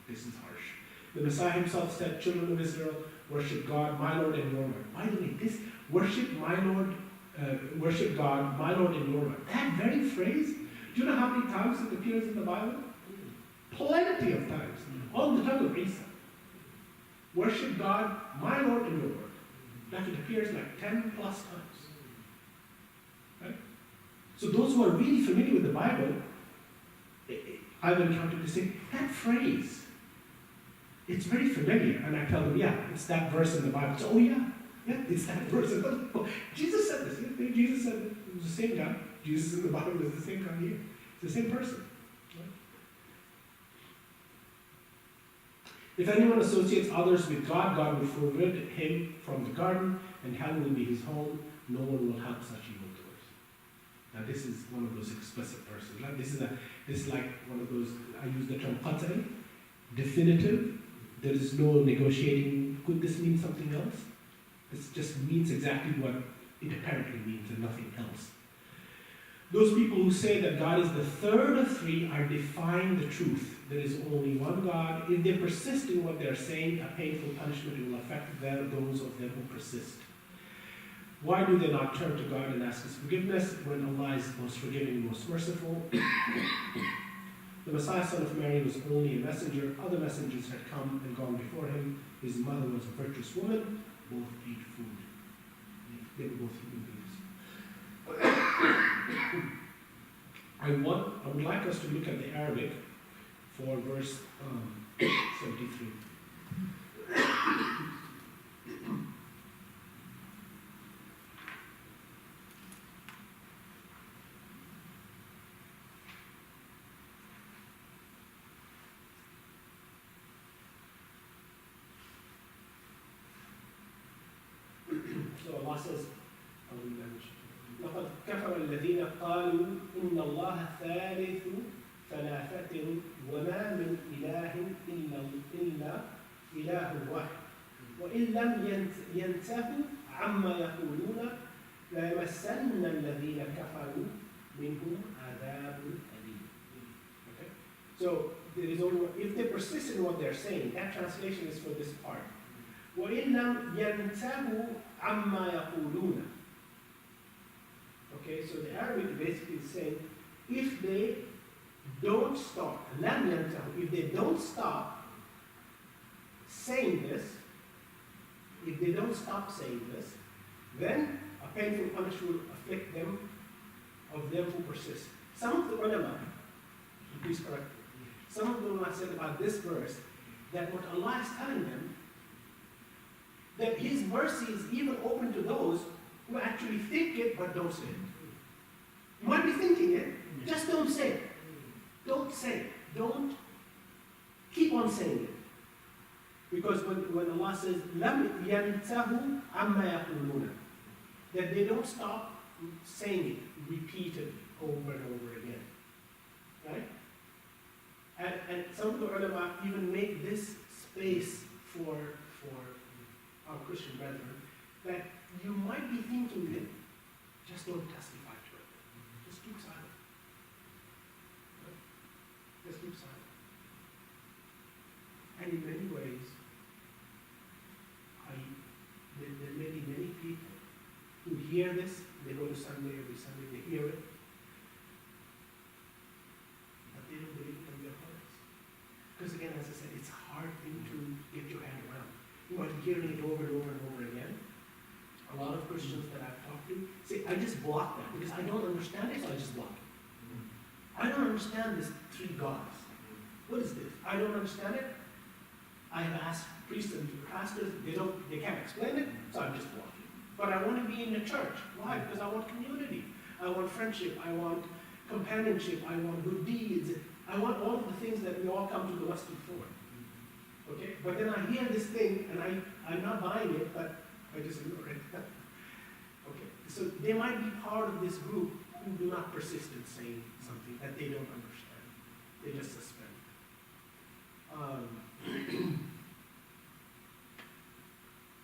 This is harsh. The Messiah himself said, children of Israel, worship God, my Lord and your Lord. By the way, this worship my Lord, worship God, my Lord and your Lord. That very phrase, do you know how many times it appears in the Bible? Plenty of times. On the tongue of Isa. Worship God, my Lord and your Lord. Like it appears like 10 plus times. Right? So those who are really familiar with the Bible, I've encountered this thing, that phrase, it's very familiar. And I tell them, yeah, it's that verse in the Bible. So, oh yeah, it's that verse in the Bible. Jesus said this. Yeah, Jesus said it was the same guy. Jesus in the Bible is the same guy here. It's the same person. Right? If anyone associates others with God, God will forbid him from the garden, and hell will be his home. No one will help such evildoers. Now this is one of those explicit verses. Right? This is like one of those, I use the term qat'i, definitive. There is no negotiating. Could this mean something else? This just means exactly what it apparently means and nothing else. Those people who say that God is the third of three are defying the truth. There is only one God. If they persist in what they are saying, a painful punishment will affect those of them who persist. Why do they not turn to God and ask His forgiveness when Allah is most forgiving and most merciful? The Messiah, son of Mary, was only a messenger. Other messengers had come and gone before him. His mother was a virtuous woman. Both ate food. They were both human beings. I would like us to look at the Arabic for verse 73. So Allah says, لقد كفر الذين قالوا إن الله ثالث ثلاثة وما من إله إلا إله واحد وإن لم ينتهوا عما يقولون ليمسن الذين كفروا منهم عذاب أليم. Okay? So there is only, if they persist in what they're saying, that translation is for this part. وإن لم ينتهوا عما يقولون. Okay, so the Arabic basically is saying, if they don't stop, if they don't stop saying this, if they don't stop saying this, then a painful punishment will afflict them, of them who persist. Some of the ulama, please correct me, some of the ulama said about this verse, that what Allah is telling them, that His mercy is even open to those who actually think it but don't say it. You might be thinking it, just don't say it. Don't say it. Don't keep on saying it. Because when Allah says, لَمْ يَنْتَهُ عَمَّا يَقُولُونَ, that they don't stop saying it repeatedly over and over again. Right? And some of the ulama even make this space for our Christian brethren, that you might be thinking it, just don't testify to it. Just keep silent. Right? Just keep silent. And in many ways, there may be many people who hear this, they go to Sunday every Sunday, they hear it, but they don't believe it in their hearts. Because again, as I said, it's a hard thing to get your head around. You know, hearing it over and over and over again. A lot of Christians that I've talked to say, I just block that because I don't understand it, so I just block it. I don't understand this three gods. What is this? I don't understand it. I have asked priests and pastors, they can't explain it, so I'm just blocking. But I want to be in the church. Why? Because I want community. I want friendship. I want companionship. I want good deeds. I want all of the things that we all come to the masjid for. Okay? But then I hear this thing, and I'm not buying it, but I just ignore it. Okay? So they might be part of this group who do not persist in saying something that they don't understand. They just suspend.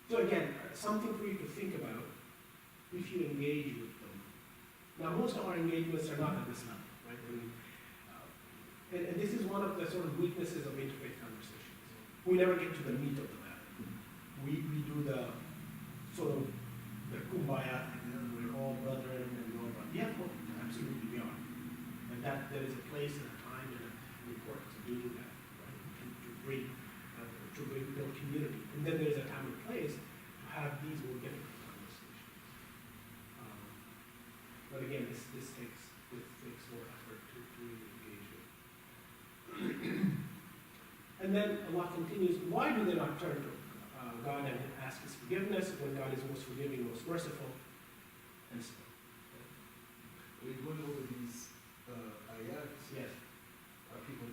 So again, something for you to think about if you engage with them. Now, most of our engagements are not at this level, right? I mean, and this is one of the sort of weaknesses of interfaith conversations. We never get to the meat of the matter. We do the sort of the kumbaya thing, and we're all brethren and we're all brother. Yeah, well, absolutely we are. And that there is a place and a time and an importance of doing that, right? To build community. And then there's a time and place to have these more difficult conversations. But again, this takes more effort to really engage with. And then Allah continues, why do they not turn to God and ask His forgiveness when God is most forgiving, most merciful? And so, We're going over these ayats. yes. Are people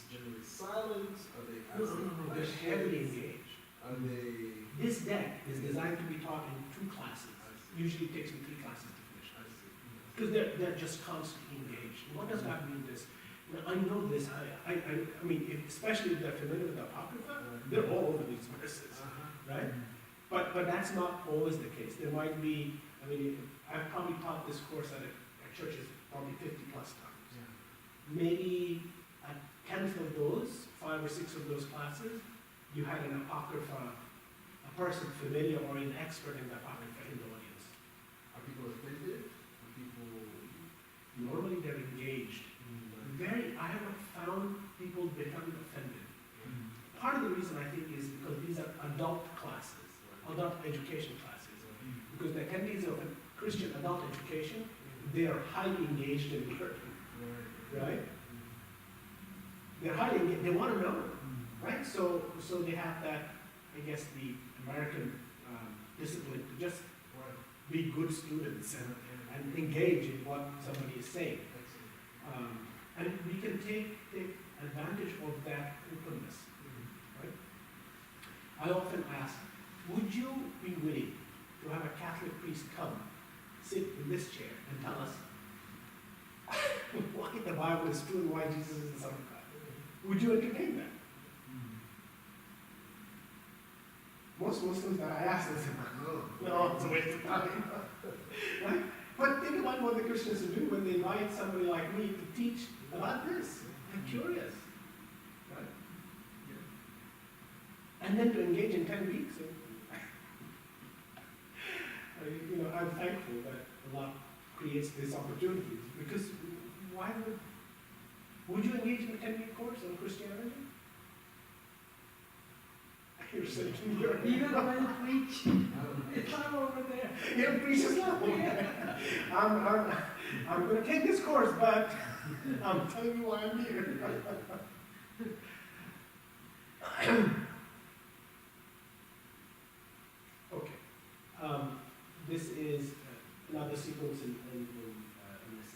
generally silent? Are they No, asking they're questions? heavily engaged. Are they? This deck is designed to be taught in 2 classes. I see. Usually it takes me 3 classes to finish. I see. Because they're just constantly engaged. What does that mean? This? You know, I know this. I mean, especially if they're familiar with the Apocrypha, they're all over these verses, right? But that's not always the case. There might be. I mean, I've probably taught this course at churches probably 50 plus times. Yeah. Maybe a 10th of those, 5 or 6 of those classes, you had an Apocrypha, a person familiar or an expert in the Apocrypha in the audience. Are people offended? Are people? Normally they're engaged. I haven't found people becoming offended. Part of the reason I think is because these are adult classes, adult education classes. Because the attendees of a Christian adult education, they are highly engaged in learning, right? They're highly engaged, they want to know, right? So they have that, I guess, the American discipline to just be good students and engage in what somebody is saying. And we can take advantage of that openness, right? I often ask, would you be willing to have a Catholic priest come, sit in this chair and tell us why the Bible is true and why Jesus is the Son of God? Would you entertain that? Most Muslims that I ask, they say, no, it's a waste of time. Right? But think about what the Christians will do when they invite somebody like me to teach about this. I'm curious. Right? And then to engage in 10 weeks. I'm thankful that Allah creates these opportunities, because why would you engage in a 10-week course on Christianity? You're sitting here. Even when I preach, It's not over there. Your preach is not over there. I'm going to take this course, but I'm telling you why I'm here. Okay. This is another sequence in this.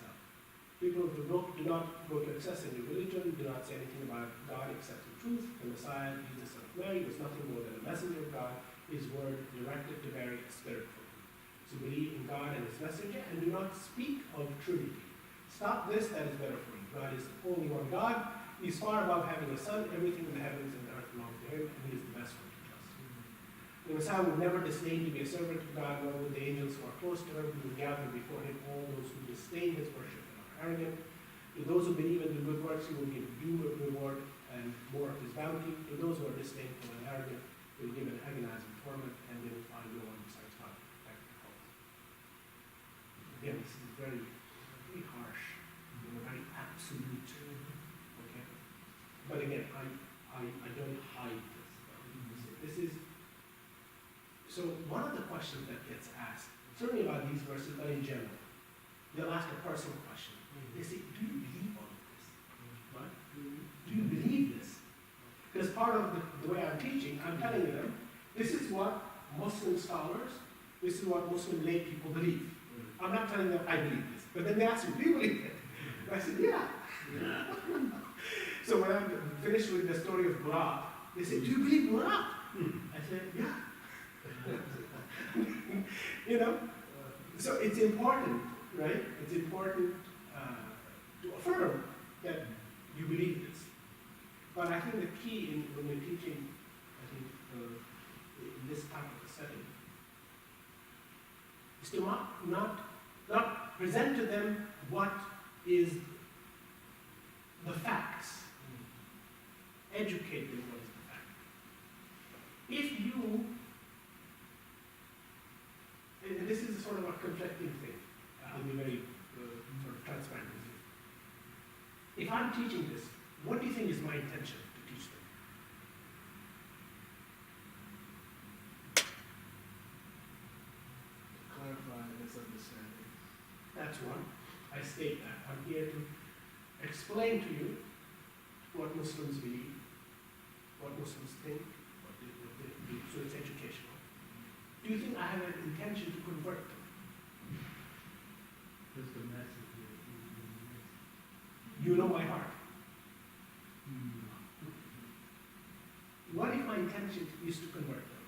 People who do not go to excess in religion, do not say anything about God except the truth. The Messiah, Jesus, Son of Mary, was nothing more than a messenger of God. His word directed to Mary, a spirit from him. So believe in God and His messenger, and do not speak of Trinity. Stop this, that is better for you. God is the only one God. He is far above having a son. Everything in the heavens and the earth belongs to Him, and He is the best one to trust. The Messiah would never disdain to be a servant of God, nor would the angels who are close to Him. He would gather before Him all those who disdain His worship and are arrogant. To those who believe and do good works, He will give due reward and more of His bounty. To those who are disdainful and arrogant, He will give an agonizing torment, and they will find no one besides God to protect their cause. Again, this is very, very harsh, very absolute. Okay, but again, I don't hide this. This is so. One of the questions that gets asked, certainly about these verses, but in general, they'll ask a personal question. They say, do you believe all of this? Right? Do you believe this? Because part of the way I'm teaching, I'm telling them, this is what Muslim scholars, this is what Muslim lay people believe. I'm not telling them I believe this. But then they ask me, do you believe it? And I said, yeah. So when I'm finished with the story of Buraq, they said, do you believe Buraq? I said, yeah. So it's important, right? It's important to affirm that you believe this. But I think the key when you're teaching, I think, in this type of a setting, is to not not present to them what is the facts. Educate them what is the fact. If you, and this is sort of a conflicting thing, I'll be very sort of transparent with you. If I'm teaching this, what do you think is my intention to teach them? Clarify misunderstanding. That's one. I state that. I'm here to explain to you what Muslims believe, what Muslims think, so it's educational. Do you think I have an intention to convert them? Just a message. You know my heart. What if my intention is to convert them?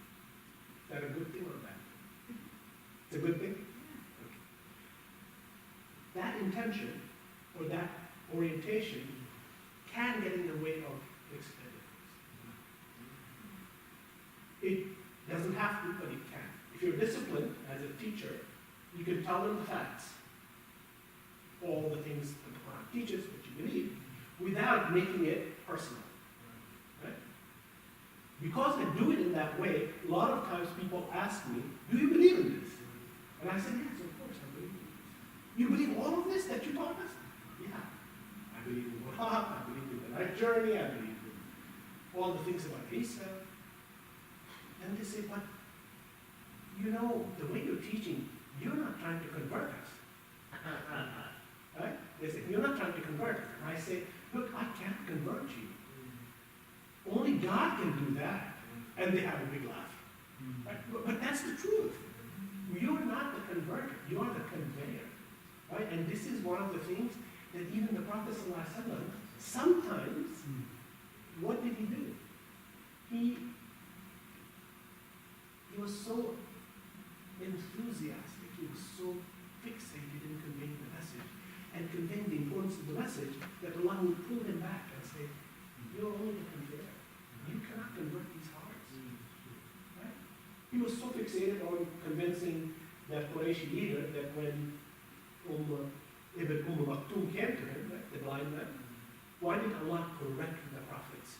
Is that a good thing or bad? It's a good thing? Okay. That intention or that orientation can get in the way of explaining things. It doesn't have to, but it can. If you're disciplined as a teacher, you can tell them the facts, all the things that the Quran teaches, what you believe, without making it personal. Right? Because I do it in that way, a lot of times people ask me, do you believe in this? And I said, yes, of course I believe in this. You believe all of this that you taught us? Yeah. I believe in Wahab, I believe in the life journey, I believe in all the things about Isa. And they say, but you know, the way you're teaching, you're not trying to convert us. Right? They say, you're not trying to convert us. And I say, look, I can't convert you. Only God can do that. And they have a big laugh. Right? But that's the truth. You're not the converter, you're the conveyor. Right? And this is one of the things that even the Prophet ﷺ, sometimes, what did he do? He was so enthusiastic, he was so fixated in conveying the message and conveying the importance of the message that Allah would pull him back and say, you're only the conveyor. You cannot convert these hearts. Right? He was so fixated on convincing that Qurayshi leader that when Ibn Maktoum came to him, right, the blind man, why did Allah correct the Prophet's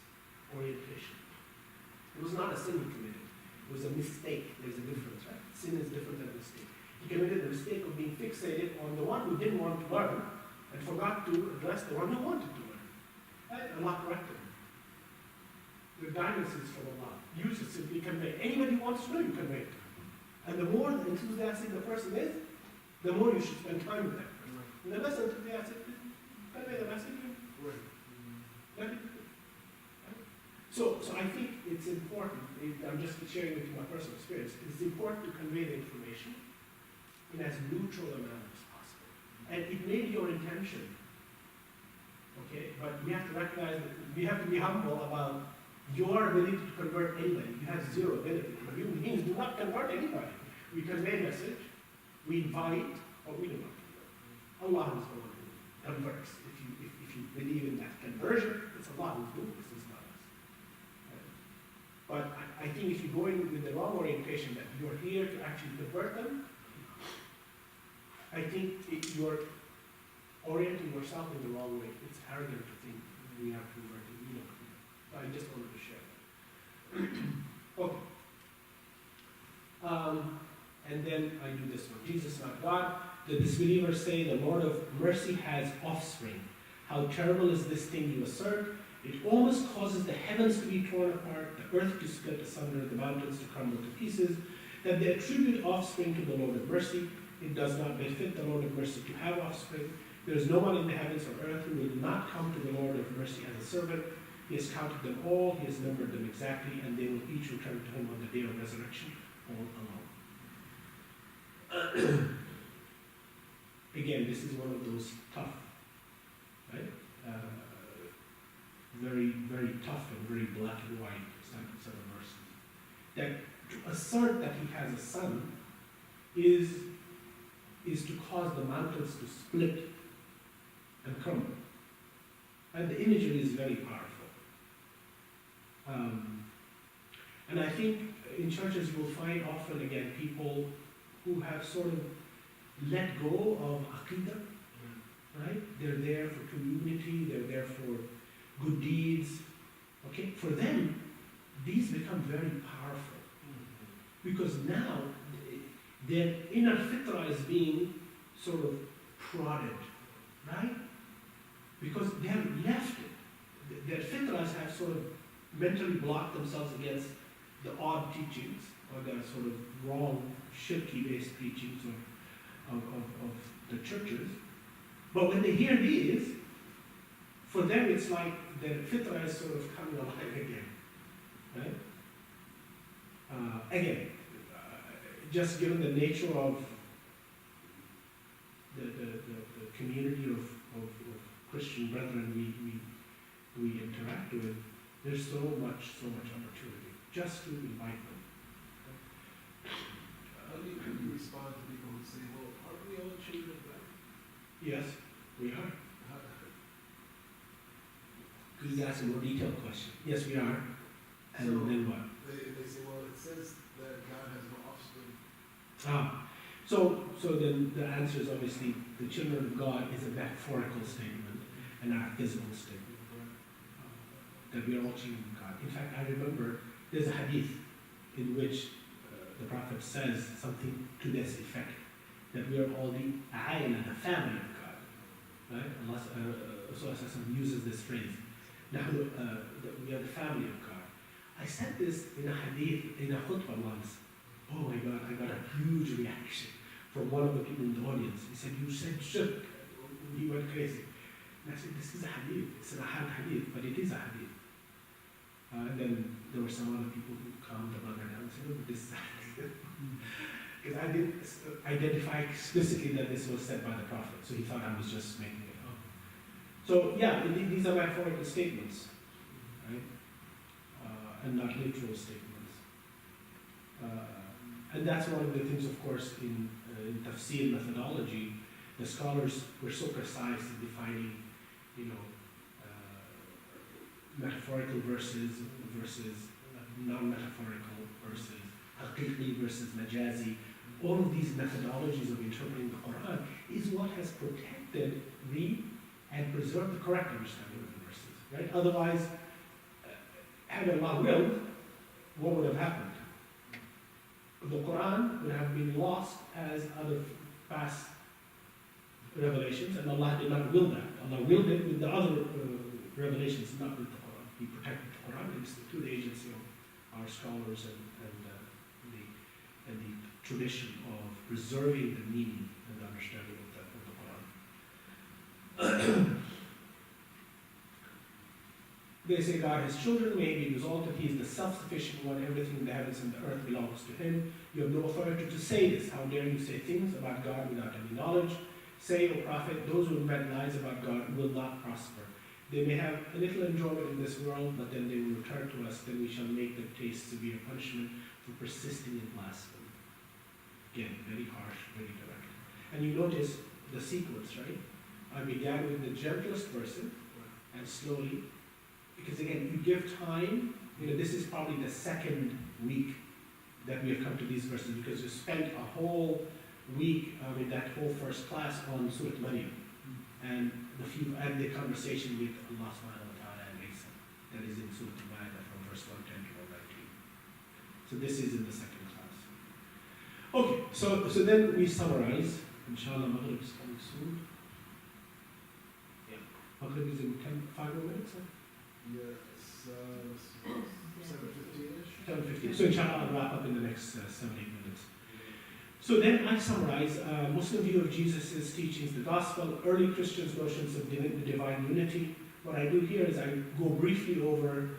orientation? It was not a sin he committed. It was a mistake. There's a difference, right? Sin is different than mistake. He committed the mistake of being fixated on the one who didn't want to learn and forgot to address the one who wanted to learn. Right? Allah corrected him. The guidance is from Allah. You should simply convey. Anybody who wants to know, you convey it to him. And the more enthusiastic the person is, the more you should spend time with them. And the less enthusiastic, convey the message. Let it do it. So I think it's important, I'm just sharing with you my personal experience, it's important to convey the information in as neutral a manner as possible. And it may be your intention, okay, but we have to recognize that we have to be humble about your ability to convert anybody. You have zero ability. Human beings do not convert anybody. We convey a message, we invite, or we do not convert. Allah is the one who converts. If you believe in that conversion, it's Allah who's doing this, it's not us. But I think if you go in with the wrong orientation, that you're here to actually convert them, I think you're orienting yourself in the wrong way. It's arrogant to think we have converted. We don't convert. So I just wanted to share that. Okay. And then I do this one. Jesus, not God. The disbelievers say, the Lord of mercy has offspring. How terrible is this thing you assert? It almost causes the heavens to be torn apart, the earth to split asunder, the mountains to crumble to pieces, that they attribute offspring to the Lord of mercy. It does not befit the Lord of mercy to have offspring. There is no one in the heavens or earth who will not come to the Lord of mercy as a servant. He has counted them all, he has numbered them exactly, and they will each return to him on the day of resurrection, all alone. Again, this is one of those tough, right? Very, very tough and very black and white set of verses. That to assert that he has a son is to cause the mountains to split and crumble. And the imagery is very powerful. And I think in churches you will find often again people who have sort of let go of aqidah, right? They're there for community, they're there for good deeds. Okay, for them, these become very powerful because now their inner fitra is being sort of prodded, right? Because they have left it. Their fitras have sort of mentally blocked themselves against the odd teachings or the sort of wrong, shirky-based teachings of the churches. But when they hear these, for them it's like their fitra is sort of coming alive again, right? Just given the nature of the community of Christian brethren we interact with, there's so much opportunity just to invite them. How do you respond to people who say, well, aren't we all children of God? Yes, we are. How- Could you ask a more detailed question? Yes, we are. And So- then what? They say, well, it says that God has no offspring. So then the answer is obviously the children of God is a metaphorical statement and not a physical statement. That we are all children of God. In fact, I remember there's a hadith in which the Prophet says something to this effect, that we are all the aila, the family of God. Right? Allah uses this phrase. Now, we are the family of God. I said this in a hadith, in a khutbah once. Oh my God, I got a huge reaction from one of the people in the audience. He said, you said shirk. He went crazy. And I said, this is a hadith. It's an ahad hadith, but it is a hadith. And then there were some other people who calmed the brother down and said, oh, this is a hadith. Because I didn't identify explicitly that this was said by the Prophet, so he thought I was just making it up. So yeah, these are metaphorical statements, right? And not literal statements. And that's one of the things, of course, in tafsir methodology, the scholars were so precise in defining, metaphorical verses non-metaphorical verses, haqiqi versus majazi. All of these methodologies of interpreting the Quran is what has protected, and preserved the correct understanding of the verses, right? Otherwise, had Allah willed, what would have happened? The Quran would have been lost as other past revelations, and Allah did not will that. Allah willed it with the other revelations, not with the Quran. He protected the Quran. It's through the agency of our scholars and the tradition of preserving the meaning and the understanding of the Quran. They say God has children, may be exalted, He is the self-sufficient one, everything in the heavens and the earth belongs to Him. You have no authority to say this. How dare you say things about God without any knowledge? Say, O Prophet, those who invent lies about God will not prosper. They may have a little enjoyment in this world, but then they will return to us, then we shall make them taste severe punishment for persisting in blasphemy. Again, very harsh, very direct. And you notice the sequence, right? I began with the gentlest person, and slowly, because again, you give time, this is probably the second week that we have come to these verses, because you spent a whole week in that whole first class on Surah Maryam, and the conversation with Allah subhanahu wa ta'ala and Isa, that is in Surah Al-Ma'idah from verse 110 to 119. So this is in the second class. Okay, so then we summarize. Inshallah, Maghrib is coming soon. Yeah, Maghrib is in 5 more minutes, huh? Yes, 7:15-ish. 7:15. So inshallah, I'll wrap up in the next 7-8 minutes. So then I summarize Muslim view of Jesus' teachings, the gospel, early Christians' notions of divine unity. What I do here is I go briefly over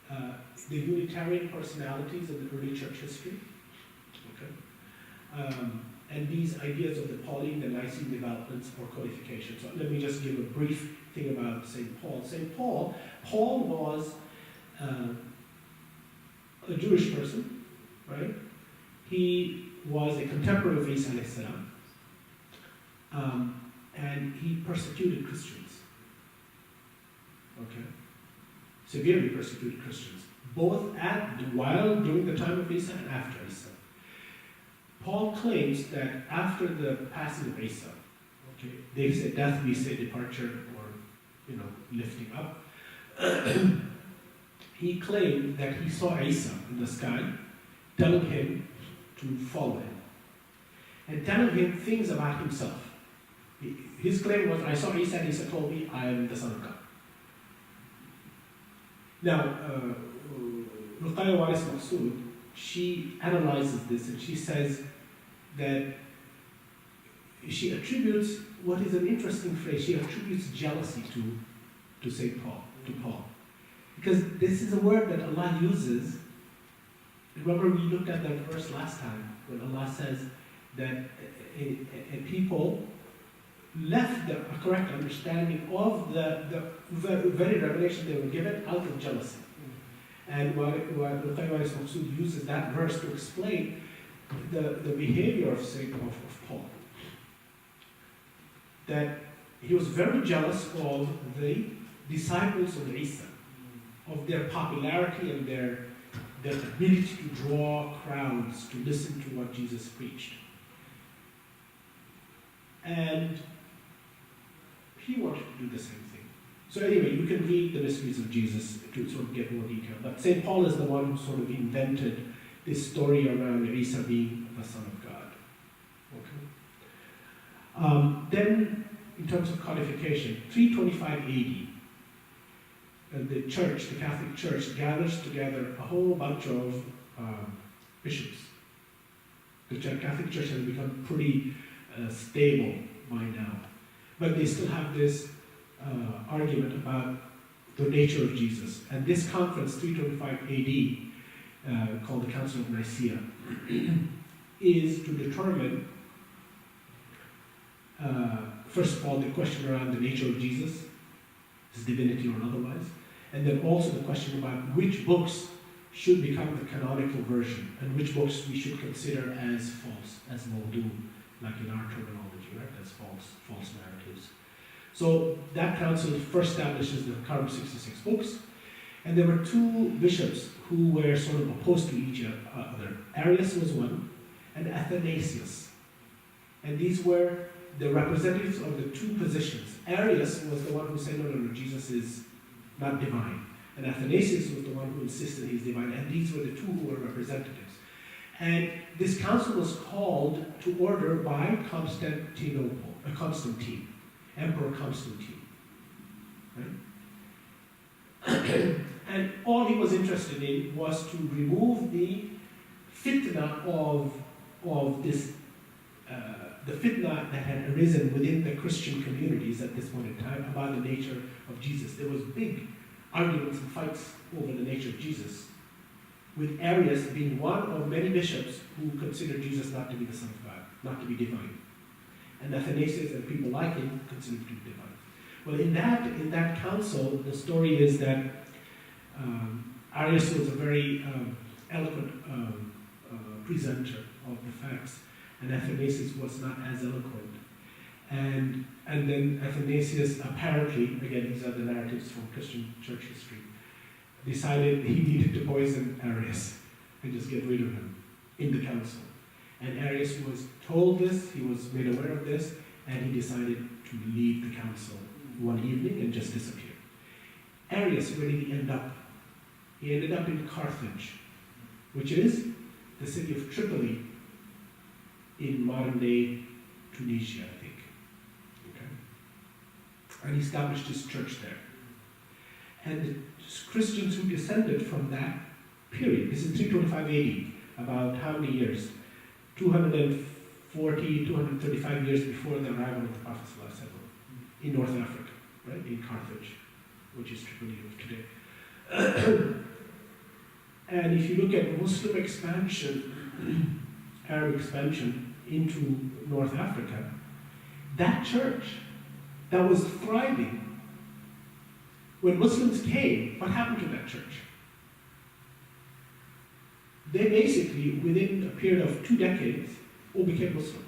the Unitarian personalities of the early church history. Okay. And these ideas of the Pauline, the Nicene developments or codification. So let me just give a brief thing about St. Paul. Paul was a Jewish person, right? He was a contemporary of Isa alayhi salam, and he persecuted Christians. Okay, severely persecuted Christians, both while during the time of Isa and after Isa. Paul claims that after the passing of Isa, okay, they say death, we say departure, or lifting up. He claimed that he saw Isa in the sky, telling him to follow him, and telling him things about himself. His claim was, I saw Isa and Isa told me I am the Son of God. Now, Ruqayya Waris Maqsood, she analyzes this and she says that she attributes what is an interesting phrase. She attributes jealousy to St. Paul, to Paul. Because this is a word that Allah uses. Remember we looked at that verse last time when Allah says that a people left a correct understanding of the very revelation they were given out of jealousy. And Ruqayya Waris Maqsood uses that verse to explain the behavior of Paul. That he was very jealous of the disciples of Isa, of their popularity and their ability to draw crowds to listen to what Jesus preached. And he wanted to do the same thing. So anyway, you can read the mysteries of Jesus to sort of get more detail. But St. Paul is the one who sort of invented this story around Isa being the Son of God. Okay. Then, in terms of codification, 325 AD, the church, the Catholic Church, gathers together a whole bunch of bishops. The Catholic Church has become pretty stable by now. But they still have this argument about the nature of Jesus. And this conference, 325 AD, called the Council of Nicaea, is to determine, first of all, the question around the nature of Jesus, his divinity or otherwise, and then also the question about which books should become the canonical version and which books we should consider as false, as mawdu, like in our terminology, right? As false narratives. So that council first establishes the current 66 books, and there were two bishops who were sort of opposed to each other. Arius was one, and Athanasius. And these were the representatives of the two positions. Arius was the one who said, no, Jesus is not divine. And Athanasius was the one who insisted he's divine, and these were the two who were representatives. And this council was called to order by Constantine, Emperor Constantine. Right? And all he was interested in was to remove the fitna of this, the fitna that had arisen within the Christian communities at this point in time about the nature of Jesus. There was big arguments and fights over the nature of Jesus, with Arius being one of many bishops who considered Jesus not to be the Son of God, not to be divine. And Athanasius and people like him considered him to be divine. Well, in that council, the story is that Arius was a very eloquent presenter of the facts, and Athanasius was not as eloquent. And then Athanasius apparently, again, these are the narratives from Christian church history, decided he needed to poison Arius and just get rid of him in the council. And Arius was told this, he was made aware of this, and he decided to leave the council one evening and just disappear. Arius, where did he end up? He ended up in Carthage, which is the city of Tripoli in modern-day Tunisia, I think. Okay? And he established his church there. And the Christians who descended from that period, this is 325 AD, about how many years? 240, 235 years before the arrival of the Prophet ﷺ in North Africa, right? In Carthage, which is Tripoli of today. And if you look at Muslim expansion, Arab expansion into North Africa, that church that was thriving, when Muslims came, what happened to that church? They basically, within a period of 2 decades, all became Muslim.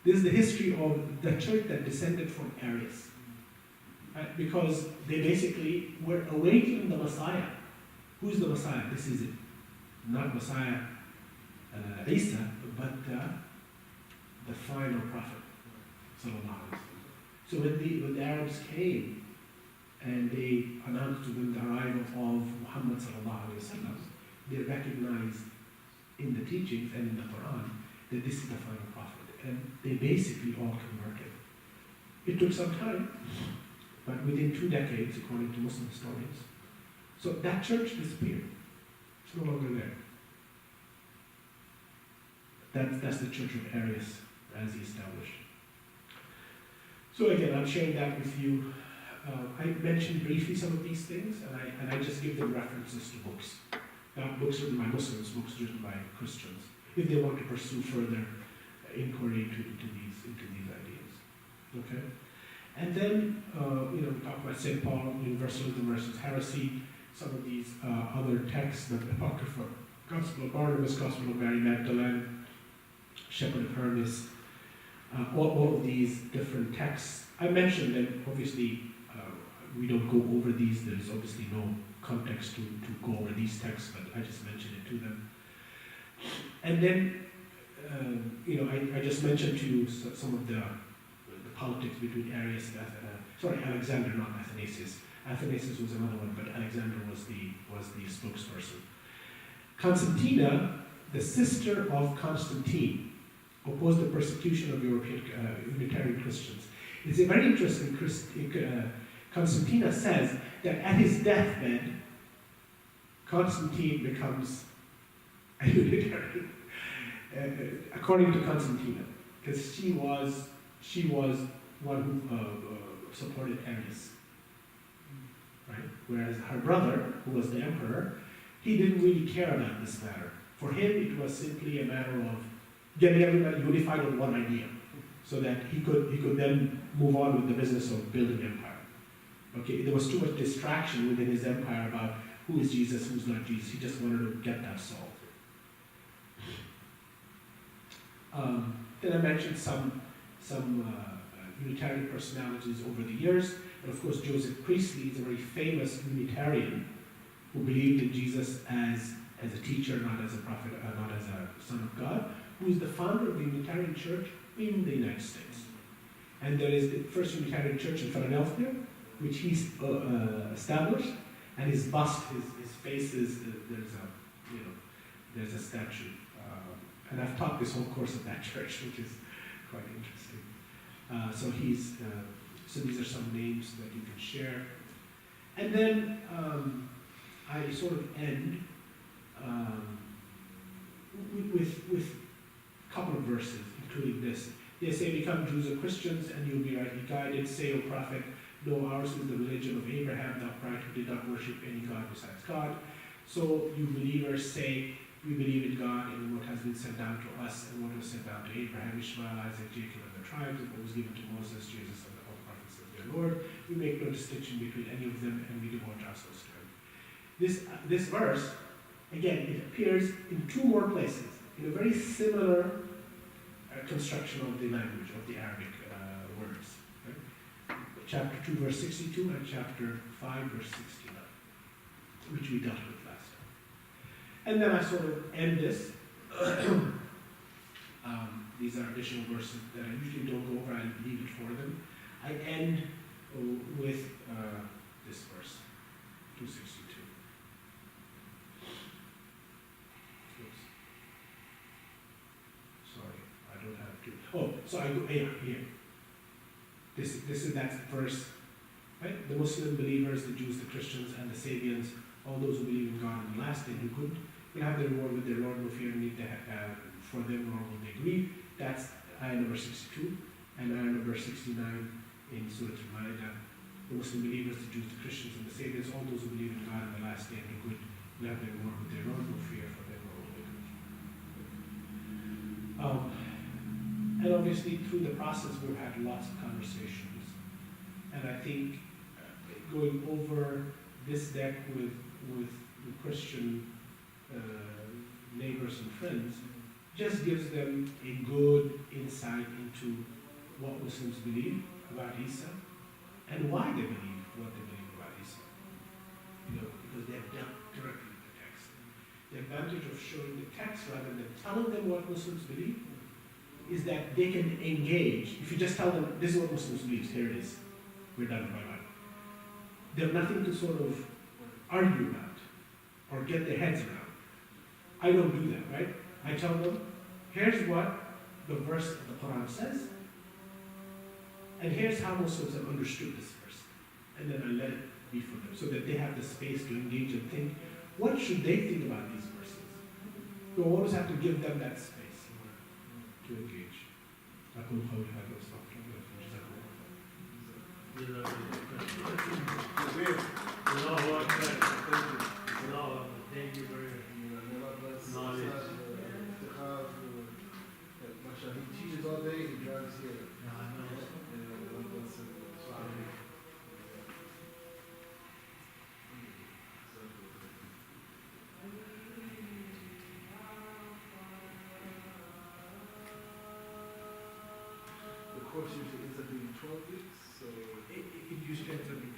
This is the history of the church that descended from Arius. Right? Because they basically were awaiting the Messiah. Who is the Messiah? This is it. Not Messiah Isa, but but the final prophet, sallallahu alaihi wasallam. So when the Arabs came and they announced to them the arrival of Muhammad sallallahu alaihi wasallam, they recognized in the teachings and in the Quran that this is the final prophet, and they basically all converted. It took some time, but within 2 decades, according to Muslim historians. So that church disappeared. It's no longer there. That's the Church of Arius as he established. So again, I'm sharing that with you. I mentioned briefly some of these things, and I just give them references to books. Not books written by Muslims, books written by Christians, if they want to pursue further inquiry into these ideas. Okay? And then, we talk about St. Paul, universalism versus heresy, some of these other texts, the Apocrypha, Gospel of Barnabas, Gospel of Mary Magdalene, Shepherd of Hermas, all of these different texts. I mentioned that obviously we don't go over these. There's obviously no context to go over these texts, but I just mentioned it to them. And then, I just mentioned to you some of the politics between Arius and Alexander, not Athanasius. Athanasius was another one, but Alexander was the spokesperson. Constantina, the sister of Constantine, opposed the persecution of European Unitarian Christians. It's a very interesting. Constantina says that at his deathbed, Constantine becomes a Unitarian, according to Constantina, because she was one who supported Arius, right? Whereas her brother, who was the emperor, he didn't really care about this matter. For him, it was simply a matter of getting everybody unified on one idea, so that he could then move on with the business of building empire. Okay, there was too much distraction within his empire about who is Jesus, who's not Jesus. He just wanted to get that solved. Then I mentioned some Unitarian personalities over the years, and of course Joseph Priestley is a very famous Unitarian who believed in Jesus as a teacher, not as a prophet, not as a son of God, who is the founder of the Unitarian Church in the United States. And there is the first Unitarian Church in Philadelphia, which he established, and his bust, his face is there's a statue, and I've taught this whole course of that church, which is quite interesting. So these are some names that you can share, and then I sort of end with a couple of verses, including this. They say, "Become Jews or Christians, and you'll be rightly guided. Say, O prophet, no, ours is the religion of Abraham, the upright, who did not worship any God besides God. So you believers say, we believe in God and in what has been sent down to us and what was sent down to Abraham, Ishmael, Isaac, Jacob, and the tribes, and what was given to Moses, Jesus, and all the prophets of their Lord. We make no distinction between any of them, and we devote ourselves to him." This verse, again, it appears in 2 more places, in a very similar construction of the language, of the Arabic words. Right? Chapter 2, verse 62, and chapter 5, verse 69, which we dealt with last time. And then I sort of end this. These are additional verses that I usually don't go over, I leave it for them. I end with this verse, 262. Oops. Sorry, I don't have to. Oh, so I go here. This is that verse, right? The Muslim believers, the Jews, the Christians, and the Sabians, all those who believe in God and the last day who couldn't, will have their reward with their Lord, no fear need for them, nor will they grieve. That's ayah number 62, and ayah number 69 in Surah Al-Ma'idah. The Muslim believers, the Jews, the Christians, and the Sabians, all those who believe in God and the last day and do good, will have their reward with their Lord, no fear for them, nor will they grieve. And obviously, through the process, we've had lots of conversations. And I think going over this deck with the Christian neighbors and friends just gives them a good insight into what Muslims believe about Isa and why they believe what they believe about Isa. Because they have dealt directly with the text. the advantage of showing the text rather than telling them what Muslims believe is that they can engage. If you just tell them, this is what Muslims believe, here it is, we're done, bye-bye. They have nothing to sort of argue about or get their heads around. I don't do that, right? I tell them, here's what the verse of the Quran says, and here's how Muslims have understood this verse. And then I let it be for them, so that they have the space to engage and think, what should they think about these verses? You always have to give them that space to engage. أقول قولي هذا وأستغفر الله لكم. جزاكم الله خير. Thank you very much. Knowledge. He teaches all day, he drives here. The course usually ends up being 12 weeks, so It usually ends up being